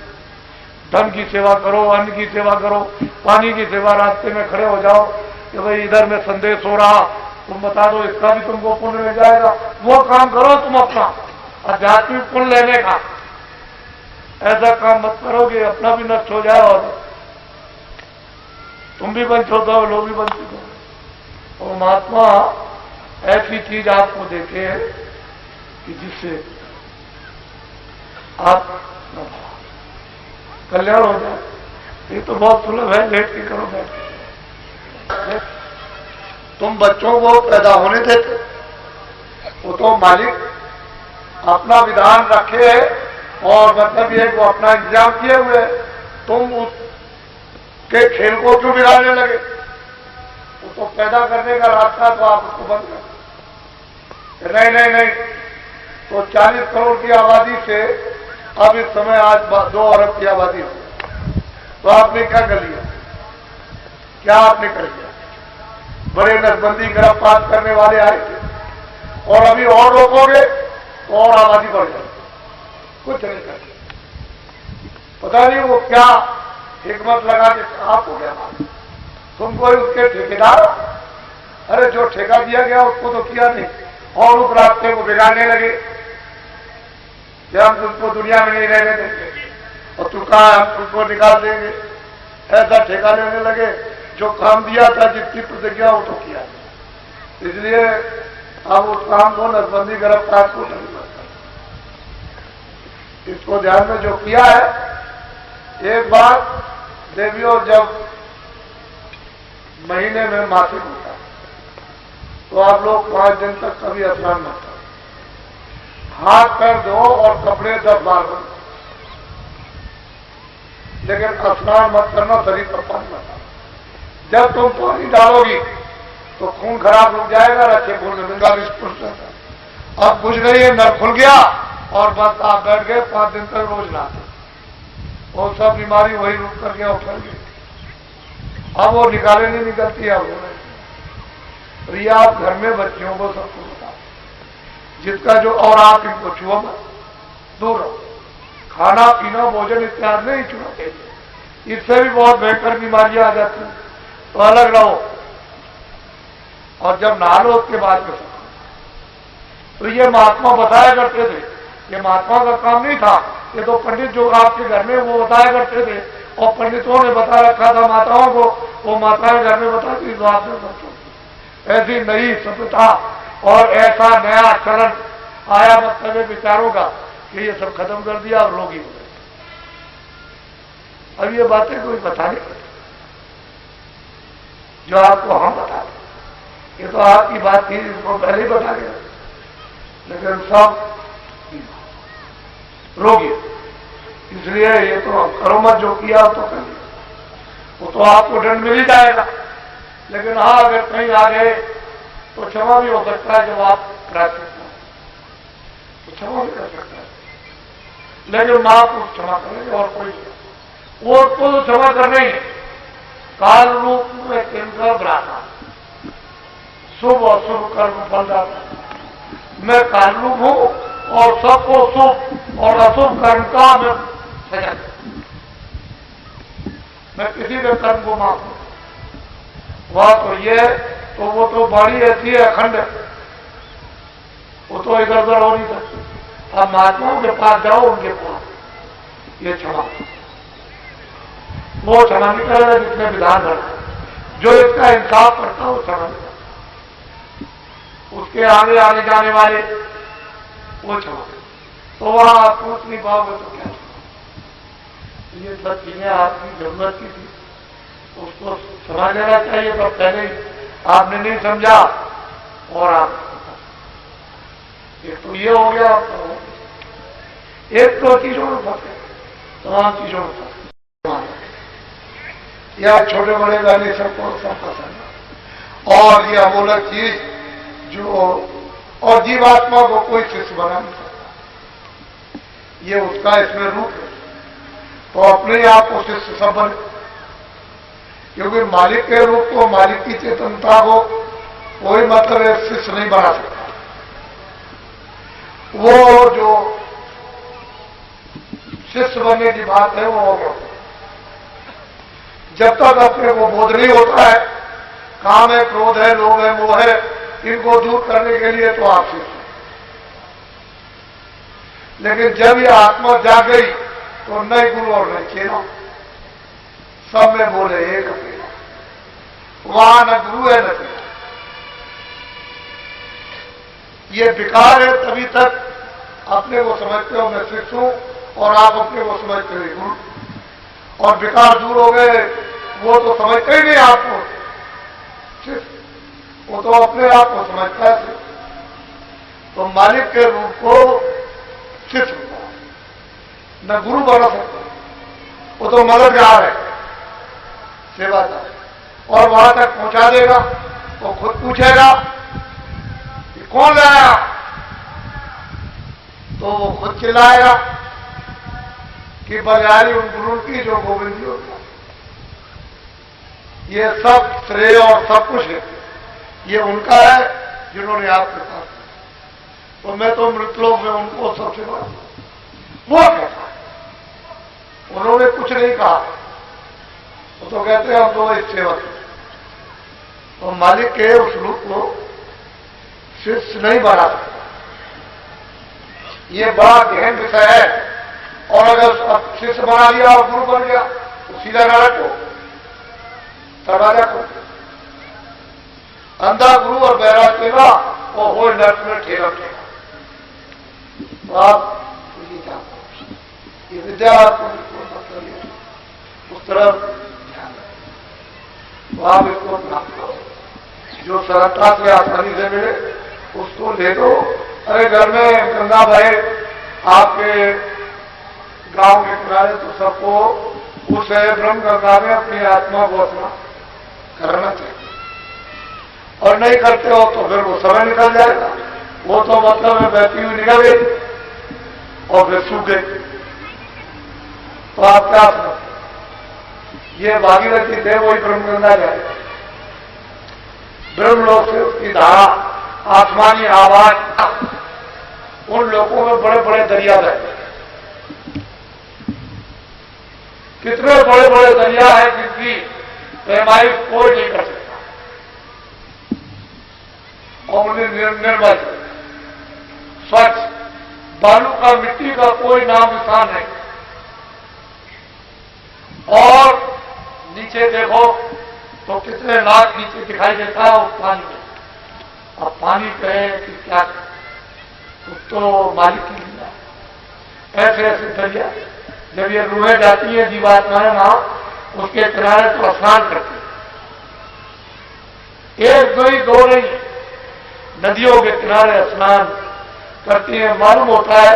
धन की सेवा करो, अन्न की सेवा करो, पानी की सेवा, रास्ते में खड़े हो जाओ कि भाई इधर में संदेश हो रहा, तुम बता दो, इसका भी तुमको पुण्य मिल जाएगा, वो काम करो तुम अपना आध्यात्मिक पुण्य लेने का। ऐसा काम मत करोगे अपना भी नष्ट हो जाए और तुम भी वंचित हो, लोग भी वंचित हो। और महात्मा ऐसी चीज आपको देखे हैं कि जिससे आप कल्याण हो जाए। ये तो बहुत सुलभ है, लेट के करो, बैठ। तुम बच्चों को पैदा होने देते, वो तो मालिक अपना विधान रखे है, और मतलब ये वो अपना इंतजाम किए हुए, तुम उसके खेल को क्यों बिगाड़ने लगे? वो तो पैदा करने का रास्ता तो आप उसको बंद कर। नहीं नहीं नहीं, तो 40 करोड़ की आबादी से अब इस समय आज 2 अरब की आबादी हो, तो आपने क्या कर लिया? क्या आपने कर लिया? बड़े नसबंदी गिरफ्तार करने वाले आए थे, और अभी और रोकोगे तो और आबादी बढ़ जाएगी। कुछ नहीं कर, पता नहीं वो क्या हिकमत लगा के आपको क्या मालूम। तुम कोई उसके ठेकेदार, अरे जो ठेका दिया गया उसको तो किया नहीं, और उस रास्ते को बिगाड़ने लगे कि हम तुमको दुनिया में नहीं रहने देंगे, और तू कहा हम तुमको निकाल देंगे। ऐसा ठेका लेने लगे, जो काम दिया था, जिसकी प्रतिज्ञा वो तो किया। इसलिए अब उस काम को नसबंदी गिरफ्तार को नहीं करता। इसको ध्यान में जो किया है, एक बार देवियों जब महीने में मासिक होता है, तो आप लोग 5 दिन तक कभी स्नान मत करो, हाथ पैर धो और कपड़े 10 बार बदलो, लेकिन स्नान मत करना, शरीर पर पानी मत डालो। जब तुम पानी डालोगी तो खून खराब रुक जाएगा, रखे खून में गंगा भी स्पुष्ट रहता है। अब कुछ नहीं है, नर खुल गया और बस आप बैठ गए, 5 दिन तक रोज नहाते, वो सब बीमारी वही रुक करके और फैल गई। अब वो निकाले नहीं निकलती है। तो ये आप घर में बच्चियों को सबको बताओ, जिसका जो, और आप इनको छुओ मत, दूर रहो। खाना पीना भोजन इत्यादि नहीं छूना चाहिए, इससे भी बहुत भयंकर बीमारियां आ जाती हैं, तो अलग रहो। और जब नहा लो उसके बाद में सको। तो ये महात्मा बताया करते थे, ये महात्मा का काम नहीं था, ये तो पंडित जो आपके घर में वो बताया करते थे, और पंडितों ने बता रखा था माताओं को, वो माताएं घर में बताती तो आपने बच्चों। ऐसी नई सभ्यता और ऐसा नया चरण आया मतलब विचारों का कि ये सब खत्म कर दिया और लोग ही हो गए। अब ये बातें कोई बता नहीं सकते, जो आपको हम बता रहे, ये तो आपकी बात थी, इसको पहले ही बता गया, लेकिन सब रोगी। इसलिए ये तो करो मत, जो किया तो कर लिया, वो तो आपको दंड मिल ही जाएगा। लेकिन हाँ, अगर कहीं आ गए तो क्षमा भी हो सकता है, जब आप प्रायश्चित हो तो क्षमा भी कर सकता है, लेकिन मां को क्षमा करेंगे और कोई वो तो क्षमा करना ही है। काल रूप में केंद्र ब्राह्मण, शुभ और शुभ कर्म फल जाता है। मैं काल रूप हूं और सबको शुभ और अशुभ कर्म का मैं सजा, मैं किसी भी कर्म को माफ हूं। वह तो ये तो वो तो बड़ी ऐसी है, अखंड है, वो तो इधर उधर हो नहीं सकती। अब महात्माओं के पास जाओ, उनके पास ये क्षमा, वो क्षमा नहीं करेगा जिसने विधान रखा। जो इसका इंसाफ करता है वो क्षमा नहीं करता, उसके आगे आने जाने वाले वो क्षमा। तो वहां आप पूछ नहीं पाओगे तो क्या? ये सब चीजें आपकी जरूरत की थी, उसको समझ लेना चाहिए। तो पहले ही आपने नहीं समझा और आप एक तो ये हो गया, एक तो चीजों में फंसे, तमाम चीजों में फंसे, या छोटे बड़े गाने सबको सब पसंद। और ये अमूलक चीज जो, और जीवात्मा को कोई शिष्य बना नहीं सकता, ये उसका इसमें रूप है। तो अपने आप को शिष्य सब बने, क्योंकि मालिक के रूप को, मालिक की चेतनता को कोई मतलब शिष्य नहीं बना सकता। वो जो शिष्य बनने की बात है वो हो गया। जब तक अपने को बोध नहीं होता है, काम है, क्रोध है, लोभ है, मोह है, इनको दूर करने के लिए तो आप शिष्य। लेकिन जब ये आत्मा जाग गई तो नई गुरु और नई चेला, सब में बोले एक अकेला, वहां न गुरु है न चेला। ये विकार है, तभी तक अपने को समझते हो मैं शिष्य हूं, और आप अपने को समझते हो गुरु। और विकार दूर हो गए, वो तो समझते ही नहीं आपको शिष्य, वो तो अपने आप को समझता है। तो मालिक के रूप को शिष्य होता है, न गुरु बना सकता, वो तो मददगार है, सेवादार, और वहां तक पहुंचा देगा। वो खुद पूछेगा कि कौन लाया, तो वो खुद चिल्लाएगा कि बलिहारी उन गुरु की जो गोविंद जी होता। ये सब श्रेय और सब कुछ है, ये उनका है जिन्होंने आपके पास। तो मैं तो मृतलोक में उनको सबसे बड़ा वो कहता है, उन्होंने कुछ नहीं कहा, वो तो कहते हैं हम तो इस सेवक। तो मालिक के उस रूप को शिष्य नहीं बना सकता, ये बड़ा गहन विषय है। और अगर अब शिष्य बना लिया और गुरु बन गया तो सीधा नरक हो, दरवाजा को अंधा गुरु और बैराग सेवा वो हो नरक में ठेला ठेला। तो आप ये विद्या आपको उस तरफ ध्यान रखें, तो आप इसको प्राप्त करो, जो सरलता से आसानी से मिले उसको ले दो। अरे घर में गंगा बहे आपके गांव के किनारे, तो सबको उस ब्रह्म गंगा में अपनी आत्मा को अपना करना चाहिए। और नहीं करते हो तो फिर वो समय निकल जाएगा, वो तो मतलब है बहती हुई निकल गई और फिर सूख गई। तो आप क्या समझते, ये भागीरथी थे, वही ब्रह्म गंगा जाए, ब्रह्मलोक से उसकी धारा, आसमानी आवाज, उन लोगों में बड़े बड़े दरिया बहते, कितने बड़े बड़े दरिया है जिनकी पैमाइश कोई नहीं कर सकता, और उन्हें निर्मल स्वच्छ, बालू का, मिट्टी का कोई नाम निशान नहीं। और नीचे देखो तो कितने लाख नीचे दिखाई देता है उस पानी में। अब पानी कहे कि क्या, तो मालिक की लीला। ऐसे ऐसे दरिया, जब ये रूहें जाती है जीवात्माएं वहां, उसके किनारे तो स्नान करती है, एक दो ही दो नहीं, नदियों के किनारे स्नान करती है। मालूम होता है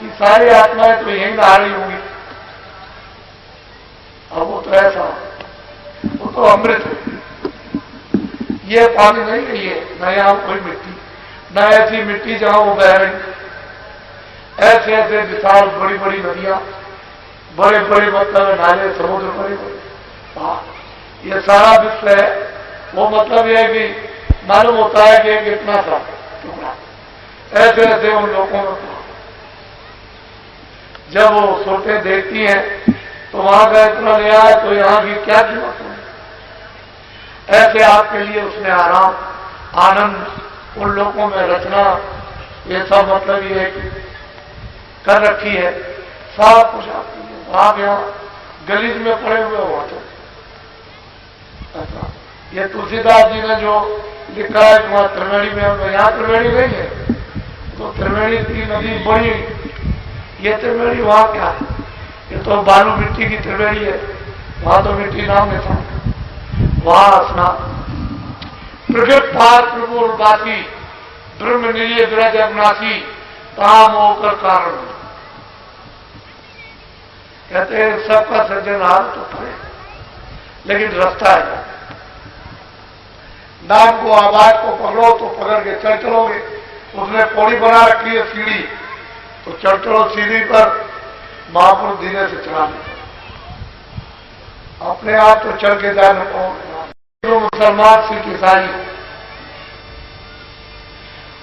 कि सारी आत्माएं तो यहीं नहा रही होंगी। अब वो तो ऐसा, वो तो अमृत है, ये पानी नहीं है, ये न यहां कोई मिट्टी, न ऐसी मिट्टी जहां वो बह रही। ऐसे ऐसे विशाल बड़ी बड़ी नदियां, बड़े बड़े मतलब नाले, समुद्र बड़े बड़े, ये सारा विश्व है। वो मतलब यह है कि मालूम होता है कि एक इतना सा टुकड़ा, ऐसे ऐसे उन लोगों में जब वो सोते देखती हैं तो वहां का इतना ले आए तो यहां की क्या कीमत है। ऐसे आपके लिए उसने आराम, आनंद उन लोगों में रचना, ये सब मतलब ये कर रखी है, सब कुछ आपके लिए। आप यहाँ गलीज में पड़े हुए हो तो ऐसा। ये तुलसीदास जी ने जो लिखा है वहां त्रिवेणी में, यहाँ त्रिवेणी नहीं है, तो त्रिवेणी की नदी बड़ी, ये त्रिवेणी वहां क्या है, ये तो बालू मिट्टी की त्रिवेणी है, वहां तो मिट्टी नाम नहीं था, वहां स्नान। प्रगट पार प्रभु उर्वासी, ब्रह्म निलय ब्रज अविनाशी, काम होकर कारण। कहते हैं सबका सृजनहार तो पड़े, लेकिन रास्ता है, नाम को आवाज को पकड़ो तो पकड़ के चल चलोगे। उसने पौड़ी बना रखी है सीढ़ी, तो चढ़ चलो सीढ़ी पर, महापुरुष धीरे से चला लेते, अपने आप तो चढ़ के जा न पाओगे। तो मुसलमान सिख ईसाई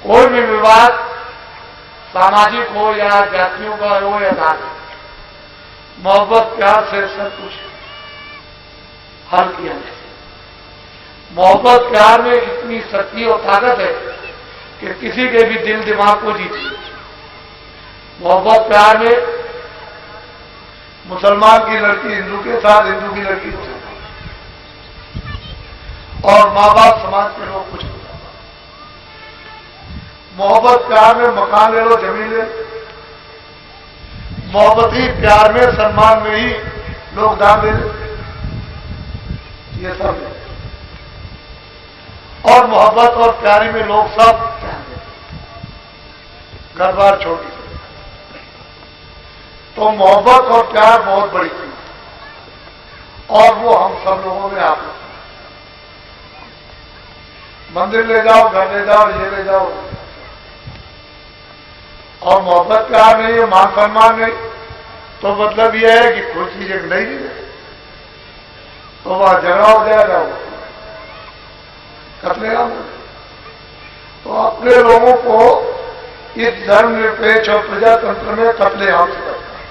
कोई भी विवाद सामाजिक हो या जातियों का हो या धार्मिक, मोहब्बत प्यार से सब कुछ हल किया जाए। मोहब्बत प्यार में इतनी शक्ति और ताकत है कि किसी के भी दिल दिमाग को जीती है। मोहब्बत प्यार में मुसलमान की लड़की हिंदू के साथ, हिंदू की लड़की मुसलमान, और माँ बाप समाज के लोग कुछ नहीं। मोहब्बत प्यार में मकान ले लो, जमीन ले लो, मोहब्बती प्यार में सम्मान में ही लोग दान दे दे, ये सब है। और मोहब्बत और प्यारी में लोग सब ध्यान देते, घर बार छोड़ के। तो मोहब्बत और प्यार बहुत बड़ी चीज है, और वो हम सब लोगों में आप मंदिर ले जाओ, घर ले जाओ, ये ले जाओ, और मोहब्बत प्यार नहीं है, मान सम्मान नहीं, तो मतलब यह है कि कोई चीज एक नहीं है, तो वह झगड़ा हो जाएगा, कत्लेआम हो। तो अपने लोगों को इस धर्मनिरपेक्ष और प्रजातंत्र में कत्लेआम से करता है।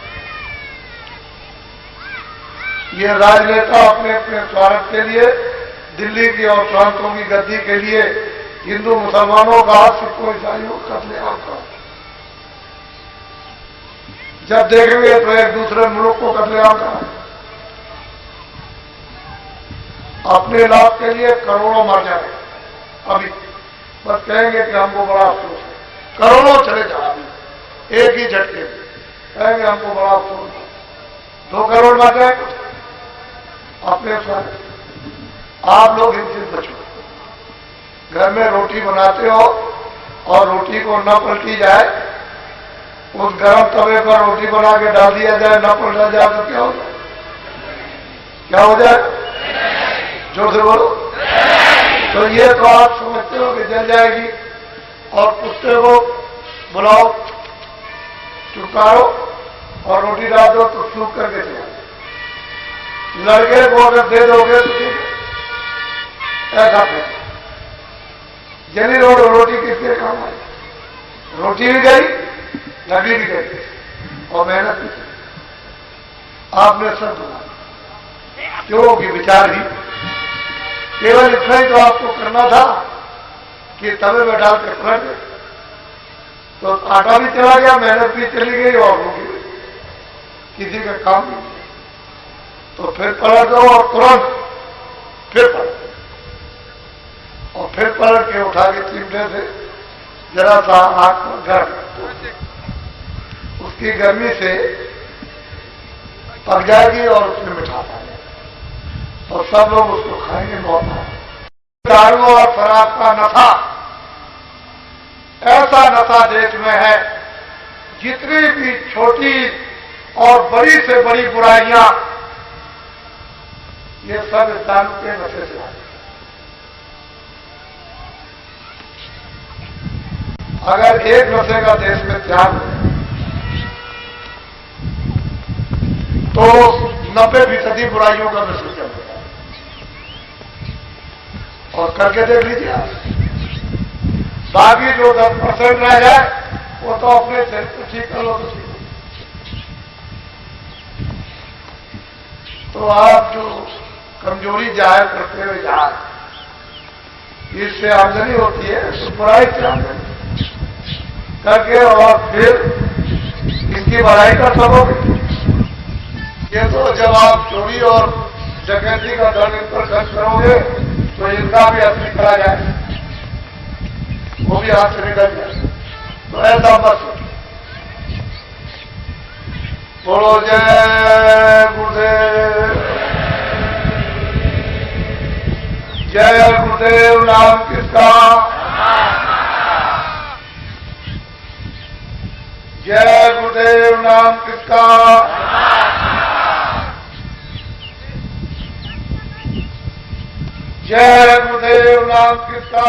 ये राजनेता अपने अपने स्वार्थ के लिए, दिल्ली की और प्रांतों की गद्दी के लिए हिंदू मुसलमानों का, सिखों ईसाइयों का कत्लेआम का, जब देखेंगे तो एक दूसरे मुल्क को कत्लेआम करा, अपने लाभ के लिए करोड़ों मर जाए। अभी बस कहेंगे कि हमको बड़ा अफसोस है, करोड़ों चले जाए एक ही झटके में, कहेंगे हमको बड़ा अफसोस है, 2 करोड़ मर जाए अपने स्वास्थ्य। आप लोग इनसे बचो। घर में रोटी बनाते हो और रोटी को न पलटी जाए, उस गर्म तवे पर रोटी बना के डाल दिया जाए, न पलटा जाए तो क्या हो जाए? क्या हो जाए? जोर से बोलो। तो ये तो आप समझते हो कि जल जाएगी, और कुत्ते को बुलाओ, चुकाओ और रोटी डाल दो तो सूख करके चला। लड़के को अगर दे दोगे तो ठीक है, ऐसा है। जली रोटी किसके काम आई? रोटी भी गई, लकड़ी भी गई, और मेहनत भी की। आपने सब बना, क्यों कि विचार ही केवल इतना ही तो आपको करना था कि तवे में डाल के पलट गए, तो आटा भी चला गया, मेहनत भी चली गई, और रोटी भी, किसी का काम नहीं। तो फिर पलट दो और तुरंत फिर पलट, और फिर पलट के उठा के चिमटे से जरा सा आग पर गर्म, उसकी गर्मी से पक जाएगी और उसमें मिठास आ जाएगी, और सब लोग उसको खाएंगे। बहुत दारू और शराब का नशा, ऐसा नशा देश में है, जितनी भी छोटी और बड़ी से बड़ी बुराइयां, ये सब दारू के नशे से आती। अगर एक नशे का देश में त्याग हो तो 90% बुराइयों का नशा चल रहा है, और करके देख लीजिए आप। बाकी जो 10% रह जाए वो तो अपने से ठीक कर लो तो ठीक। तो आप जो कमजोरी जाहिर करते हुए जाए, इससे आमदनी होती है, तो बुराई से आमदनी करके और फिर इनकी भलाई का सबब ये तो जब आप चोरी और डकैती का धन इन पर खर्च करोगे तो इनका भी असली करा जाए, वो भी हाथ से निकल जाए। तो ऐसा मत बोलो जय गुरुदेव, जय गुरुदेव। नाम किसका? जय गुरुदेव। नाम किसका? जय गुरुदेव। नाम किसका?